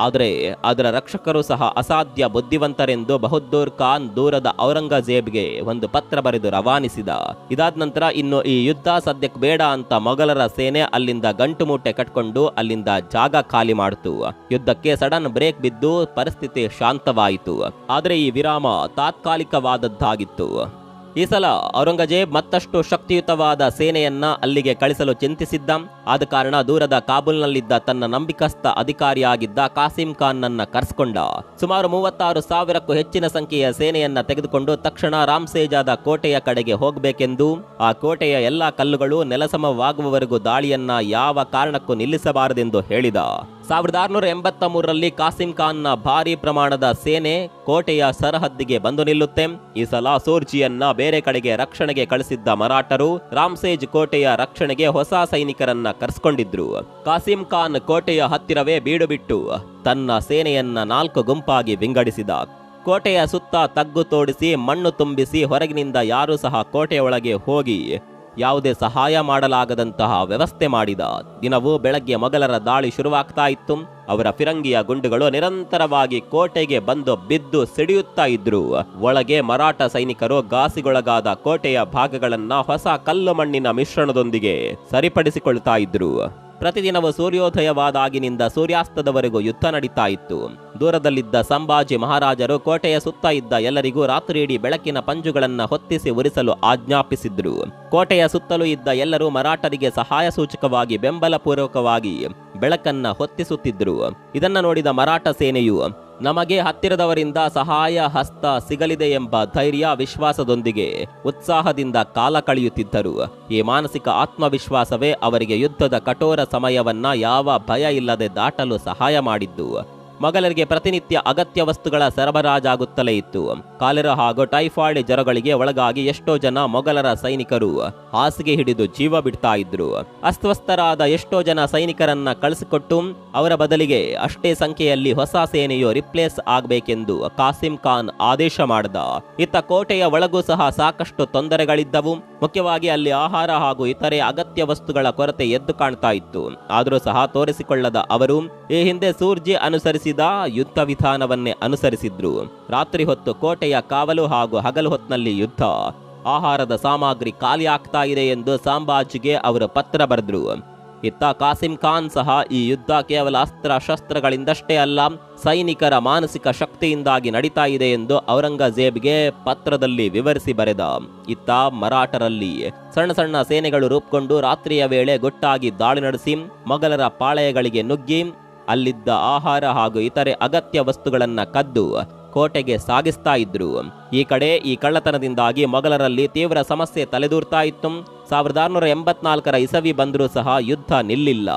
ಆದರೆ ಅದರ ರಕ್ಷಕರು ಸಹ ಅಸಾಧ್ಯ ಬುದ್ಧಿವಂತರೆಂದು ಬಹದ್ದೂರ್ ಖಾನ್ ದೂರದ ಔರಂಗಜೇಬ್ಗೆ ಒಂದು ಪತ್ರ ಬರೆದು ರವಾನಿಸಿದ. ಇದಾದ ನಂತರ ಇನ್ನು ಈ ಯುದ್ಧ ಸದ್ಯಕ್ಕೆ ಬೇಡ ಅಂತ ಮೊಘಲರ ಸೇನೆ ಅಲ್ಲಿಂದ ಗಂಟು ಮೂಟೆ ಕಟ್ಕೊಂಡು ಅಲ್ಲಿಂದ ಜಾಗ ಖಾಲಿ ಮಾಡಿತು. ಯುದ್ಧಕ್ಕೆ ಸಡನ್ ಬ್ರೇಕ್ ಬಿದ್ದು ಪರಿಸ್ಥಿತಿ ಶಾಂತವಾಯಿತು. ಆದರೆ ಈ ವಿರಾಮ ತಾತ್ಕಾಲಿಕವಾದದ್ದಾಗಿತ್ತು. ಈ ಸಲ ಔರಂಗಜೇಬ್ ಮತ್ತಷ್ಟು ಶಕ್ತಿಯುತವಾದ ಸೇನೆಯನ್ನ ಅಲ್ಲಿಗೆ ಕಳಿಸಲು ಚಿಂತಿಸಿದ್ದ. ಆದ ಕಾರಣ ದೂರದ ಕಾಬೂಲ್ನಲ್ಲಿದ್ದ ತನ್ನ ನಂಬಿಕಸ್ಥ ಅಧಿಕಾರಿಯಾಗಿದ್ದ ಕಾಸಿಂ ಖಾನ್ ನನ್ನ ಕರೆಸಿಕೊಂಡ. ಸುಮಾರು 36,000ಕ್ಕೂ ಹೆಚ್ಚಿನ ಸಂಖ್ಯೆಯ ಸೇನೆಯನ್ನ ತೆಗೆದುಕೊಂಡು ತಕ್ಷಣ ರಾಮ್ಸೇಜಾದ ಕೋಟೆಯ ಕಡೆಗೆ ಹೋಗಬೇಕೆಂದು, ಆ ಕೋಟೆಯ ಎಲ್ಲಾ ಕಲ್ಲುಗಳು ನೆಲಸಮವಾಗುವವರೆಗೂ ದಾಳಿಯನ್ನ ಯಾವ ಕಾರಣಕ್ಕೂ ನಿಲ್ಲಿಸಬಾರದೆಂದು ಹೇಳಿದ. 1683ರಲ್ಲಿ ಕಾಸಿಂ ಖಾನ್ನ ಭಾರಿ ಪ್ರಮಾಣದ ಸೇನೆ ಕೋಟೆಯ ಸರಹದ್ದಿಗೆ ಬಂದು ನಿಲ್ಲುತ್ತೆ. ಈ ಸಲ ಸೂರ್ಜಿಯನ್ನ ಬೇರೆ ಕಡೆಗೆ ರಕ್ಷಣೆಗೆ ಕಳಿಸಿದ್ದ ಮರಾಠರು ರಾಮ್ಸೇಜ್ ಕೋಟೆಯ ರಕ್ಷಣೆಗೆ ಹೊಸ ಸೈನಿಕರನ್ನ ಕರೆಸಿಕೊಂಡಿದ್ರು. ಕಾಸಿಂ ಖಾನ್ ಕೋಟೆಯ ಹತ್ತಿರವೇ ಬೀಡು ಬಿಟ್ಟು ತನ್ನ ಸೇನೆಯನ್ನ 4 ಗುಂಪಾಗಿ ವಿಂಗಡಿಸಿದ. ಕೋಟೆಯ ಸುತ್ತ ತಗ್ಗು ತೋಡಿಸಿ ಮಣ್ಣು ತುಂಬಿಸಿ ಹೊರಗಿನಿಂದ ಯಾರೂ ಸಹ ಕೋಟೆಯ ಒಳಗೆ ಹೋಗಿ ಯಾವುದೇ ಸಹಾಯ ಮಾಡಲಾಗದಂತಹ ವ್ಯವಸ್ಥೆ ಮಾಡಿದ. ದಿನವೂ ಬೆಳಗ್ಗೆ ಮೊಘಲರ ದಾಳಿ ಶುರುವಾಗ್ತಾ ಇತ್ತು. ಅವರ ಫಿರಂಗಿಯ ಗುಂಡುಗಳು ನಿರಂತರವಾಗಿ ಕೋಟೆಗೆ ಬಂದು ಬಿದ್ದು ಸಿಡಿಯುತ್ತಾ ಇದ್ರು. ಒಳಗೆ ಮರಾಠ ಸೈನಿಕರು ಘಾಸಿಗೊಳಗಾದ ಕೋಟೆಯ ಭಾಗಗಳನ್ನ ಹೊಸ ಕಲ್ಲು ಮಣ್ಣಿನ ಮಿಶ್ರಣದೊಂದಿಗೆ ಸರಿಪಡಿಸಿಕೊಳ್ತಾ ಇದ್ರು. ಪ್ರತಿದಿನವೂ ಸೂರ್ಯೋದಯವಾದಾಗಿನಿಂದ ಸೂರ್ಯಾಸ್ತದವರೆಗೂ ಯುದ್ಧ ನಡೀತಾ ಇತ್ತು. ದೂರದಲ್ಲಿದ್ದ ಸಂಭಾಜಿ ಮಹಾರಾಜರು ಕೋಟೆಯ ಸುತ್ತ ಇದ್ದ ಎಲ್ಲರಿಗೂ ರಾತ್ರಿ ಇಡೀ ಬೆಳಕಿನ ಪಂಜುಗಳನ್ನ ಹೊತ್ತಿಸಿ ಉರಿಸಲು ಆಜ್ಞಾಪಿಸಿದ್ರು. ಕೋಟೆಯ ಸುತ್ತಲೂ ಇದ್ದ ಎಲ್ಲರೂ ಮರಾಠರಿಗೆ ಸಹಾಯ ಸೂಚಕವಾಗಿ ಬೆಂಬಲ ಪೂರ್ವಕವಾಗಿ ಬೆಳಕನ್ನ ಹೊತ್ತಿಸುತ್ತಿದ್ರು. ಇದನ್ನ ನೋಡಿದ ಮರಾಠ ಸೇನೆಯು ನಮಗೆ ಹತ್ತಿರದವರಿಂದ ಸಹಾಯ ಹಸ್ತ ಸಿಗಲಿದೆ ಎಂಬ ಧೈರ್ಯ ವಿಶ್ವಾಸದೊಂದಿಗೆ ಉತ್ಸಾಹದಿಂದ ಕಾಲ ಕಳೆಯುತ್ತಿದ್ದರು. ಈ ಮಾನಸಿಕ ಆತ್ಮವಿಶ್ವಾಸವೇ ಅವರಿಗೆ ಯುದ್ಧದ ಕಠೋರ ಸಮಯವನ್ನ ಯಾವ ಭಯ ಇಲ್ಲದೆ ದಾಟಲು ಸಹಾಯ ಮಾಡಿದ್ದು. ಮೊಘಲರಿಗೆ ಪ್ರತಿನಿತ್ಯ ಅಗತ್ಯ ವಸ್ತುಗಳ ಸರಬರಾಜಾಗುತ್ತಲೇ ಇತ್ತು. ಕಾಲೆರಾ ಹಾಗೂ ಟೈಫಾಯ್ಡ್ ಜ್ವರಗಳಿಗೆ ಒಳಗಾಗಿ ಎಷ್ಟೋ ಜನ ಮೊಘಲರ ಸೈನಿಕರು ಹಾಸಿಗೆ ಹಿಡಿದು ಜೀವ ಬಿಡ್ತಾ ಇದ್ರು. ಅಸ್ವಸ್ಥರಾದ ಎಷ್ಟೋ ಜನ ಸೈನಿಕರನ್ನ ಕಳಿಸಿಕೊಟ್ಟು ಅವರ ಬದಲಿಗೆ ಅಷ್ಟೇ ಸಂಖ್ಯೆಯಲ್ಲಿ ಹೊಸ ಸೇನೆಯು ರಿಪ್ಲೇಸ್ ಆಗಬೇಕೆಂದು ಕಾಸಿಂ ಖಾನ್ ಆದೇಶ ಮಾಡಿದ. ಇತ್ತ ಕೋಟೆಯ ಒಳಗೂ ಸಹ ಸಾಕಷ್ಟು ತೊಂದರೆಗಳಿದ್ದವು. ಮುಖ್ಯವಾಗಿ ಅಲ್ಲಿ ಆಹಾರ ಹಾಗೂ ಇತರೆ ಅಗತ್ಯ ವಸ್ತುಗಳ ಕೊರತೆ ಎದ್ದು ಕಾಣ್ತಾ ಇತ್ತು. ಆದರೂ ಸಹ ತೋರಿಸಿಕೊಳ್ಳದ ಅವರು ಈ ಹಿಂದೆ ಸೂರ್ಜಿ ಅನುಸರಿಸಿದ ಯುದ್ಧ ವಿಧಾನವನ್ನೇ ಅನುಸರಿಸಿದ್ರು. ರಾತ್ರಿ ಹೊತ್ತು ಕೋಟೆಯ ಕಾವಲು ಹಾಗೂ ಹಗಲು ಹೊತ್ತಿನಲ್ಲಿ ಯುದ್ಧ. ಆಹಾರದ ಸಾಮಗ್ರಿ ಖಾಲಿ ಆಗ್ತಾ ಇದೆ ಎಂದು ಸಂಭಾಜಿಗೆ ಅವರು ಪತ್ರ ಬರೆದ್ರು. ಇತ್ತ ಕಾಸಿಂ ಖಾನ್ ಸಹ ಈ ಯುದ್ಧ ಕೇವಲ ಅಸ್ತ್ರ ಶಸ್ತ್ರಗಳಿಂದಷ್ಟೇ ಅಲ್ಲ, ಸೈನಿಕರ ಮಾನಸಿಕ ಶಕ್ತಿಯಿಂದಾಗಿ ನಡೀತಾ ಇದೆ ಎಂದು ಔರಂಗಜೇಬ್ಗೆ ಪತ್ರದಲ್ಲಿ ವಿವರಿಸಿ ಬರೆದ. ಇತ್ತ ಮರಾಠರಲ್ಲಿ ಸಣ್ಣ ಸಣ್ಣ ಸೇನೆಗಳು ರೂಪುಗೊಂಡು ರಾತ್ರಿಯ ವೇಳೆ ಗುಟ್ಟಾಗಿ ದಾಳಿ ನಡೆಸಿ ಮೊಘಲರ ಪಾಳೆಯಗಳಿಗೆ ನುಗ್ಗಿ ಅಲ್ಲಿದ್ದ ಆಹಾರ ಹಾಗೂ ಇತರೆ ಅಗತ್ಯ ವಸ್ತುಗಳನ್ನ ಕದ್ದು ಕೋಟೆಗೆ ಸಾಗಿಸ್ತಾ ಇದ್ರು. ಈ ಕಡೆ ಈ ಕಳ್ಳತನದಿಂದಾಗಿ ಮೊಘಲರಲ್ಲಿ ತೀವ್ರ ಸಮಸ್ಯೆ ತಲೆದೂರ್ತಾ ಇತ್ತು. 1684ರ ಇಸವಿ ಬಂದರೂ ಸಹ ಯುದ್ಧ ನಿಲ್ಲಿಲ್ಲ.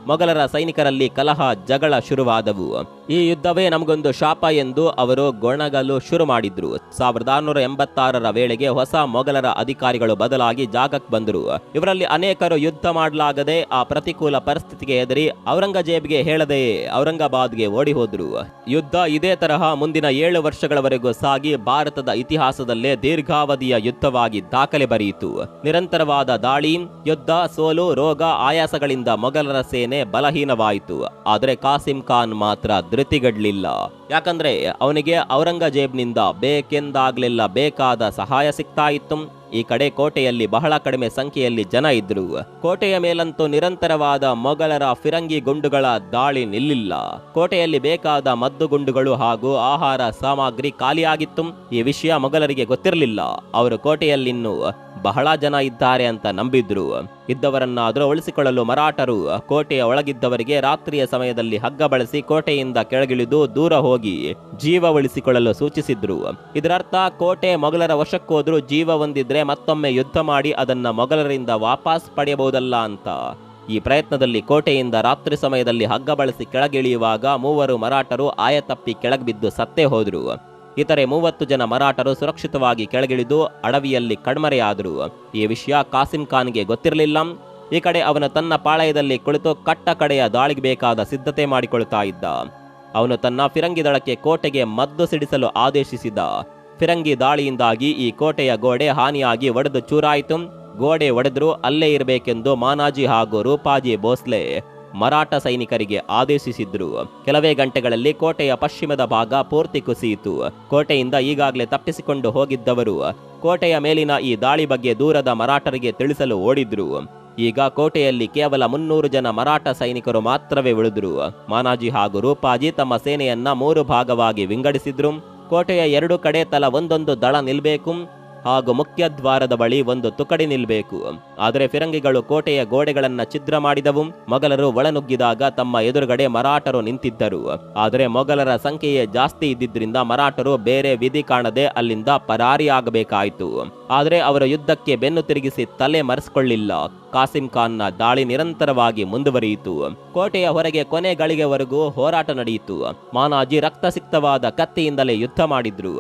ಮೊಘಲರ ಸೈನಿಕರಲ್ಲಿ ಕಲಹ ಜಗಳ ಶುರುವಾದವು. ಈ ಯುದ್ಧವೇ ನಮಗೊಂದು ಶಾಪ ಎಂದು ಅವರು ಗೊಣಗಲು ಶುರು ಮಾಡಿದ್ರು. 1686ರ ವೇಳೆಗೆ ಹೊಸ ಮೊಘಲರ ಅಧಿಕಾರಿಗಳು ಬದಲಾಗಿ ಜಾಗಕ್ಕೆ ಬಂದರು. ಇವರಲ್ಲಿ ಅನೇಕರು ಯುದ್ಧ ಮಾಡಲಾಗದೆ ಆ ಪ್ರತಿಕೂಲ ಪರಿಸ್ಥಿತಿಗೆ ಎದುರಿ ಔರಂಗಜೇಬ್ಗೆ ಹೇಳದೆಯೇ ಔರಂಗಾಬಾದ್ಗೆ ಓಡಿ ಹೋದ್ರು. ಯುದ್ಧ ಇದೇ ತರಹ ಮುಂದಿನ 7 ವರ್ಷಗಳವರೆಗೂ ಸಾಗಿ ಭಾರತದ ಇತಿಹಾಸದಲ್ಲೇ ದೀರ್ಘಾವಧಿಯ ಯುದ್ಧವಾಗಿ ದಾಖಲೆ ಬರೆಯಿತು. ನಿರಂತರವಾದ ದಾಳಿ, ಯುದ್ಧ, ಸೋಲು, ರೋಗ, ಆಯಾಸಗಳಿಂದ ಮೊಘಲರ ಸೇನೆ ಬಲಹೀನವಾಯಿತು. ಆದರೆ ಕಾಸಿಂ ಖಾನ್ ಮಾತ್ರ ಧೃತಿಗಡ್ಲಿಲ್ಲ. ಯಾಕಂದ್ರೆ ಅವನಿಗೆ ಔರಂಗಜೇಬ್ನಿಂದ ಬೇಕೆಂದಾಗ್ಲೆಲ್ಲ ಬೇಕಾದ ಸಹಾಯ ಸಿಗ್ತಾ ಇತ್ತು. ಈ ಕಡೆ ಕೋಟೆಯಲ್ಲಿ ಬಹಳ ಕಡಿಮೆ ಸಂಖ್ಯೆಯಲ್ಲಿ ಜನ ಇದ್ರು. ಕೋಟೆಯ ಮೇಲಂತೂ ನಿರಂತರವಾದ ಮೊಘಲರ ಫಿರಂಗಿ ಗುಂಡುಗಳ ದಾಳಿ ನಿಲ್ಲಿಲ್ಲ. ಕೋಟೆಯಲ್ಲಿ ಬೇಕಾದ ಮದ್ದು ಗುಂಡುಗಳು ಹಾಗೂ ಆಹಾರ ಸಾಮಗ್ರಿ ಖಾಲಿಯಾಗಿತ್ತು. ಈ ವಿಷಯ ಮೊಘಲರಿಗೆ ಗೊತ್ತಿರಲಿಲ್ಲ. ಅವರು ಕೋಟೆಯಲ್ಲಿನ್ನೂ ಬಹಳ ಜನ ಇದ್ದಾರೆ ಅಂತ ನಂಬಿದ್ರು. ಇದ್ದವರನ್ನಾದರೂ ಉಳಿಸಿಕೊಳ್ಳಲು ಮರಾಠರು ಕೋಟೆಯ ಒಳಗಿದ್ದವರಿಗೆ ರಾತ್ರಿಯ ಸಮಯದಲ್ಲಿ ಹಗ್ಗ ಬಳಸಿ ಕೋಟೆಯಿಂದ ಕೆಳಗಿಳಿದು ದೂರ ಹೋಗಿ ಜೀವ ಉಳಿಸಿಕೊಳ್ಳಲು ಸೂಚಿಸಿದ್ರು. ಇದರರ್ಥ ಕೋಟೆ ಮೊಘಲರ ವಶಕ್ಕೋದ್ರೂ ಜೀವ ಹೊಂದಿದ್ರೆ ಮತ್ತೊಮ್ಮೆ ಯುದ್ಧ ಮಾಡಿ ಅದನ್ನ ಮೊಘಲರಿಂದ ವಾಪಸ್ ಪಡೆಯಬಹುದಲ್ಲ ಅಂತ. ಈ ಪ್ರಯತ್ನದಲ್ಲಿ ಕೋಟೆಯಿಂದ ರಾತ್ರಿ ಸಮಯದಲ್ಲಿ ಹಗ್ಗ ಬಳಸಿ ಕೆಳಗಿಳಿಯುವಾಗ 3 ಮರಾಠರು ಆಯತಪ್ಪಿ ಕೆಳಗಿಬಿದ್ದು ಸತ್ತೇ ಹೋದ್ರು. ಇತರೆ 30 ಜನ ಮರಾಠರು ಸುರಕ್ಷಿತವಾಗಿ ಕೆಳಗಿಳಿದು ಅಡವಿಯಲ್ಲಿ ಕಣ್ಮರೆಯಾದರು. ಈ ವಿಷಯ ಕಾಸಿಂ ಖಾನ್ಗೆ ಗೊತ್ತಿರಲಿಲ್ಲ. ಈ ಕಡೆ ಅವನು ತನ್ನ ಪಾಳಯದಲ್ಲಿ ಕುಳಿತು ಕಟ್ಟ ಕಡೆಯ ದಾಳಿಗೆ ಬೇಕಾದ ಸಿದ್ಧತೆ ಮಾಡಿಕೊಳ್ತಾ ಇದ್ದ. ಅವನು ತನ್ನ ಫಿರಂಗಿ ದಳಕ್ಕೆ ಕೋಟೆಗೆ ಮದ್ದು ಸಿಡಿಸಲು ಆದೇಶಿಸಿದ. ಫಿರಂಗಿ ದಾಳಿಯಿಂದಾಗಿ ಈ ಕೋಟೆಯ ಗೋಡೆ ಹಾನಿಯಾಗಿ ಒಡೆದು ಚೂರಾಯಿತು. ಗೋಡೆ ಒಡೆದರೂ ಅಲ್ಲೇ ಇರಬೇಕೆಂದು ಮಾನಾಜಿ ಹಾಗೂ ರೂಪಾಜಿ ಭೋಸ್ಲೆ ಮರಾಠ ಸೈನಿಕರಿಗೆ ಆದೇಶಿಸಿದ್ರು. ಕೆಲವೇ ಗಂಟೆಗಳಲ್ಲಿ ಕೋಟೆಯ ಪಶ್ಚಿಮದ ಭಾಗ ಪೂರ್ತಿ ಕುಸಿಯಿತು. ಕೋಟೆಯಿಂದ ಈಗಾಗಲೇ ತಪ್ಪಿಸಿಕೊಂಡು ಹೋಗಿದ್ದವರು ಕೋಟೆಯ ಮೇಲಿನ ಈ ದಾಳಿ ಬಗ್ಗೆ ದೂರದ ಮರಾಠರಿಗೆ ತಿಳಿಸಲು ಓಡಿದ್ರು. ಈಗ ಕೋಟೆಯಲ್ಲಿ ಕೇವಲ 300 ಜನ ಮರಾಠ ಸೈನಿಕರು ಮಾತ್ರವೇ ಉಳಿದ್ರು. ಮಾನಾಜಿ ಹಾಗೂ ರೂಪಾಜಿ ತಮ್ಮ ಸೇನೆಯನ್ನ 3 ಭಾಗವಾಗಿ ವಿಂಗಡಿಸಿದ್ರು. ಕೋಟೆಯ 2 ಕಡೆ ತಲಾ ಒಂದೊಂದು ದಳ ನಿಲ್ಬೇಕು ಹಾಗೂ ಮುಖ್ಯ ದ್ವಾರದ ಬಳಿ ಒಂದು ತುಕಡಿ ನಿಲ್ಬೇಕು. ಆದರೆ ಫಿರಂಗಿಗಳು ಕೋಟೆಯ ಗೋಡೆಗಳನ್ನ ಛಿದ್ರ ಮಾಡಿದವು. ಮೊಘಲರು ಒಳನುಗ್ಗಿದಾಗ ತಮ್ಮ ಎದುರುಗಡೆ ಮರಾಠರು ನಿಂತಿದ್ದರು. ಆದರೆ ಮೊಘಲರ ಸಂಖ್ಯೆಯೇ ಜಾಸ್ತಿ ಇದ್ದಿದ್ರಿಂದ ಮರಾಠರು ಬೇರೆ ವಿಧಿ ಕಾಣದೆ ಅಲ್ಲಿಂದ ಪರಾರಿಯಾಗಬೇಕಾಯಿತು. ಆದರೆ ಅವರು ಯುದ್ಧಕ್ಕೆ ಬೆನ್ನು ತಿರುಗಿಸಿ ತಲೆ ಮರೆಸಿಕೊಳ್ಳಿಲ್ಲ. ಕಾಸಿಂ ಖಾನ್ನ ದಾಳಿ ನಿರಂತರವಾಗಿ ಮುಂದುವರಿಯಿತು. ಕೋಟೆಯ ಹೊರಗೆ ಕೊನೆ ಗಳಿಗೆವರೆಗೂ ಹೋರಾಟ ನಡೆಯಿತು. ಮಾನಾಜಿ ರಕ್ತಸಿಕ್ತವಾದ ಕತ್ತಿಯಿಂದಲೇ ಯುದ್ಧ ಮಾಡಿದ್ರು.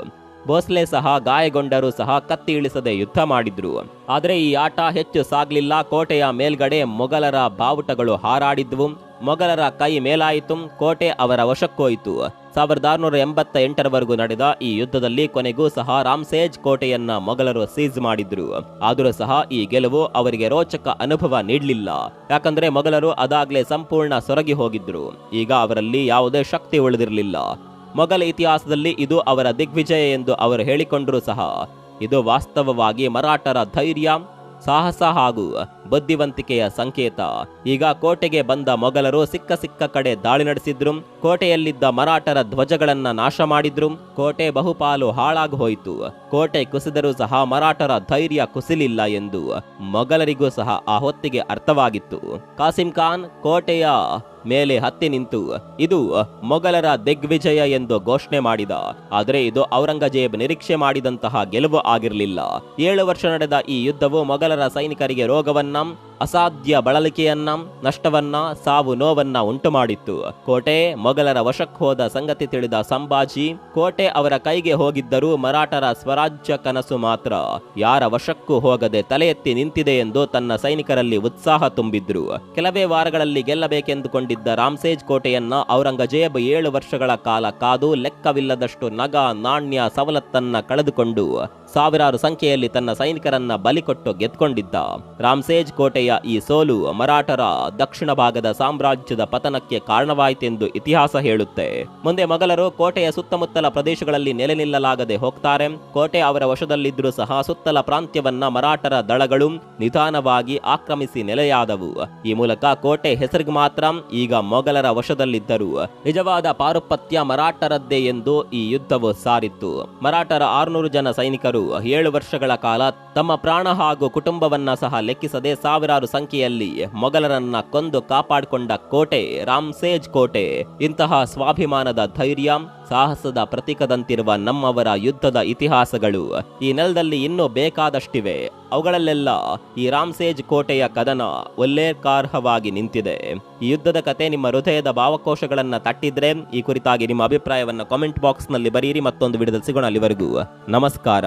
ಭೋಸ್ಲೆ ಸಹ ಗಾಯಗೊಂಡರೂ ಸಹ ಕತ್ತಿ ಇಳಿಸದೆ ಯುದ್ಧ ಮಾಡಿದ್ರು. ಆದರೆ ಈ ಆಟ ಹೆಚ್ಚು ಸಾಗ್ಲಿಲ್ಲ. ಕೋಟೆಯ ಮೇಲ್ಗಡೆ ಮೊಘಲರ ಬಾವುಟಗಳು ಹಾರಾಡಿದ್ವು. ಮೊಘಲರ ಕೈ ಮೇಲಾಯಿತು. ಕೋಟೆ ಅವರ ವಶಕ್ಕೋಯಿತು. 1688ರವರೆಗೂ ನಡೆದ ಈ ಯುದ್ಧದಲ್ಲಿ ಕೊನೆಗೂ ಸಹ ರಾಮ್ಸೇಜ್ ಕೋಟೆಯನ್ನ ಮೊಘಲರು ಸೀಜ್ ಮಾಡಿದ್ರು. ಆದರೂ ಸಹ ಈ ಗೆಲುವು ಅವರಿಗೆ ರೋಚಕ ಅನುಭವ ನೀಡಲಿಲ್ಲ. ಯಾಕಂದ್ರೆ ಮೊಘಲರು ಅದಾಗ್ಲೇ ಸಂಪೂರ್ಣ ಸೊರಗಿ ಹೋಗಿದ್ರು. ಈಗ ಅವರಲ್ಲಿ ಯಾವುದೇ ಶಕ್ತಿ ಉಳಿದಿರಲಿಲ್ಲ. ಮೊಘಲ್ ಇತಿಹಾಸದಲ್ಲಿ ಇದು ಅವರ ದಿಗ್ವಿಜಯ ಎಂದು ಅವರು ಹೇಳಿಕೊಂಡರೂ ಸಹ ಇದು ವಾಸ್ತವವಾಗಿ ಮರಾಠರ ಧೈರ್ಯ, ಸಾಹಸ ಹಾಗೂ ಬುದ್ಧಿವಂತಿಕೆಯ ಸಂಕೇತ. ಈಗ ಕೋಟೆಗೆ ಬಂದ ಮೊಘಲರು ಸಿಕ್ಕ ಕಡೆ ದಾಳಿ ನಡೆಸಿದ್ರು. ಕೋಟೆಯಲ್ಲಿದ್ದ ಮರಾಠರ ಧ್ವಜಗಳನ್ನ ನಾಶ ಮಾಡಿದ್ರು. ಕೋಟೆ ಬಹುಪಾಲು ಹಾಳಾಗಿ ಹೋಯಿತು. ಕೋಟೆ ಕುಸಿದರೂ ಸಹ ಮರಾಠರ ಧೈರ್ಯ ಕುಸಿಲಿಲ್ಲ ಎಂದು ಮೊಘಲರಿಗೂ ಸಹ ಆ ಹೊತ್ತಿಗೆ ಅರ್ಥವಾಗಿತ್ತು. ಕಾಸಿಂ ಖಾನ್ ಕೋಟೆಯ ಮೇಲೆ ಹತ್ತಿ ನಿಂತು ಇದು ಮೊಘಲರ ದಿಗ್ವಿಜಯ ಎಂದು ಘೋಷಣೆ ಮಾಡಿದ. ಆದರೆ ಇದು ಔರಂಗಜೇಬ್ ನಿರೀಕ್ಷೆ ಮಾಡಿದಂತಹ ಗೆಲುವು ಆಗಿರಲಿಲ್ಲ. 7 ವರ್ಷ ನಡೆದ ಈ ಯುದ್ಧವು ಮೊಘಲರ ಸೈನಿಕರಿಗೆ ರೋಗವನ್ನ, ಅಸಾಧ್ಯ ಬಳಲಿಕೆಯನ್ನ, ನಷ್ಟವನ್ನ, ಸಾವು ನೋವನ್ನ ಉಂಟು ಮಾಡಿತ್ತು. ಕೋಟೆ ಮೊಘಲರ ವಶಕ್ಕೆ ಹೋದ ಸಂಗತಿ ತಿಳಿದ ಸಂಭಾಜಿ ಕೋಟೆ ಅವರ ಕೈಗೆ ಹೋಗಿದ್ದರೂ ಮರಾಠರ ಸ್ವರಾಜ್ಯ ಕನಸು ಮಾತ್ರ ಯಾರ ವಶಕ್ಕೂ ಹೋಗದೆ ತಲೆ ಎತ್ತಿ ನಿಂತಿದೆ ಎಂದು ತನ್ನ ಸೈನಿಕರಲ್ಲಿ ಉತ್ಸಾಹ ತುಂಬಿದ್ರು. ಕೆಲವೇ ವಾರಗಳಲ್ಲಿ ಗೆಲ್ಲಬೇಕೆಂದುಕೊಂಡಿದ್ದ ರಾಮ್ಸೇಜ್ ಕೋಟೆಯನ್ನ ಔರಂಗಜೇಬ್ 7 ವರ್ಷಗಳ ಕಾಲ ಕಾದು ಲೆಕ್ಕವಿಲ್ಲದಷ್ಟು ನಗ, ನಾಣ್ಯ, ಸವಲತ್ತನ್ನ ಕಳೆದುಕೊಂಡು ಸಾವಿರಾರು ಸಂಖ್ಯೆಯಲ್ಲಿ ತನ್ನ ಸೈನಿಕರನ್ನ ಬಲಿಕೊಟ್ಟು ಗೆದ್ಕೊಂಡಿದ್ದ. ರಾಮ್ಸೇಜ್ ಕೋಟೆಯ ಈ ಸೋಲು ಮರಾಠರ ದಕ್ಷಿಣ ಭಾಗದ ಸಾಮ್ರಾಜ್ಯದ ಪತನಕ್ಕೆ ಕಾರಣವಾಯಿತೆಂದು ಇತಿಹಾಸ ಹೇಳುತ್ತೆ. ಮುಂದೆ ಮೊಘಲರು ಕೋಟೆಯ ಸುತ್ತಮುತ್ತಲ ಪ್ರದೇಶಗಳಲ್ಲಿ ನೆಲೆ ನಿಲ್ಲಲಾಗದೆ ಹೋಗ್ತಾರೆ. ಕೋಟೆ ಅವರ ವಶದಲ್ಲಿದ್ದರೂ ಸಹ ಸುತ್ತಲ ಪ್ರಾಂತ್ಯವನ್ನ ಮರಾಠರ ದಳಗಳು ನಿಧಾನವಾಗಿ ಆಕ್ರಮಿಸಿ ನೆಲೆಯಾದವು. ಈ ಮೂಲಕ ಕೋಟೆ ಹೆಸರಿಗೆ ಮಾತ್ರ ಈಗ ಮೊಘಲರ ವಶದಲ್ಲಿದ್ದರು. ನಿಜವಾದ ಪಾರುಪತ್ಯ ಮರಾಠರದ್ದೇ ಎಂದು ಈ ಯುದ್ಧವು ಸಾರಿತ್ತು. ಮರಾಠರ 600 ಜನ ಸೈನಿಕರು 7 ವರ್ಷಗಳ ಕಾಲ ತಮ್ಮ ಪ್ರಾಣ ಹಾಗೂ ಕುಟುಂಬವನ್ನ ಸಹ ಲೆಕ್ಕಿಸದೆ ಸಾವಿರಾರು ಸಂಖ್ಯೆಯಲ್ಲಿ ಮೊಘಲರನ್ನ ಕೊಂದು ಕಾಪಾಡಿಕೊಂಡ ಕೋಟೆ ರಾಮ್ಸೇಜ್ ಕೋಟೆ. ಇಂತಹ ಸ್ವಾಭಿಮಾನದ ಧೈರ್ಯ, ಸಾಹಸದ ಪ್ರತೀಕದಂತಿರುವ ನಮ್ಮವರ ಯುದ್ಧದ ಇತಿಹಾಸಗಳು ಈ ನೆಲದಲ್ಲಿ ಇನ್ನೂ ಬೇಕಾದಷ್ಟಿವೆ. ಅವುಗಳಲ್ಲೆಲ್ಲ ಈ ರಾಮ್ಸೇಜ್ ಕೋಟೆಯ ಕದನ ಉಲ್ಲೇಖಾರ್ಹವಾಗಿ ನಿಂತಿದೆ. ಈ ಯುದ್ಧದ ಕತೆ ನಿಮ್ಮ ಹೃದಯದ ಭಾವಕೋಶಗಳನ್ನ ತಟ್ಟಿದ್ರೆ ಈ ಕುರಿತಾಗಿ ನಿಮ್ಮ ಅಭಿಪ್ರಾಯವನ್ನ ಕಾಮೆಂಟ್ ಬಾಕ್ಸ್ ನಲ್ಲಿ ಬರೆಯಿರಿ. ಮತ್ತೊಂದು ವಿಡಿಯೋದಲ್ಲಿ ಸಿಗೋಣ. ಅಲ್ಲಿವರೆಗೂ ನಮಸ್ಕಾರ.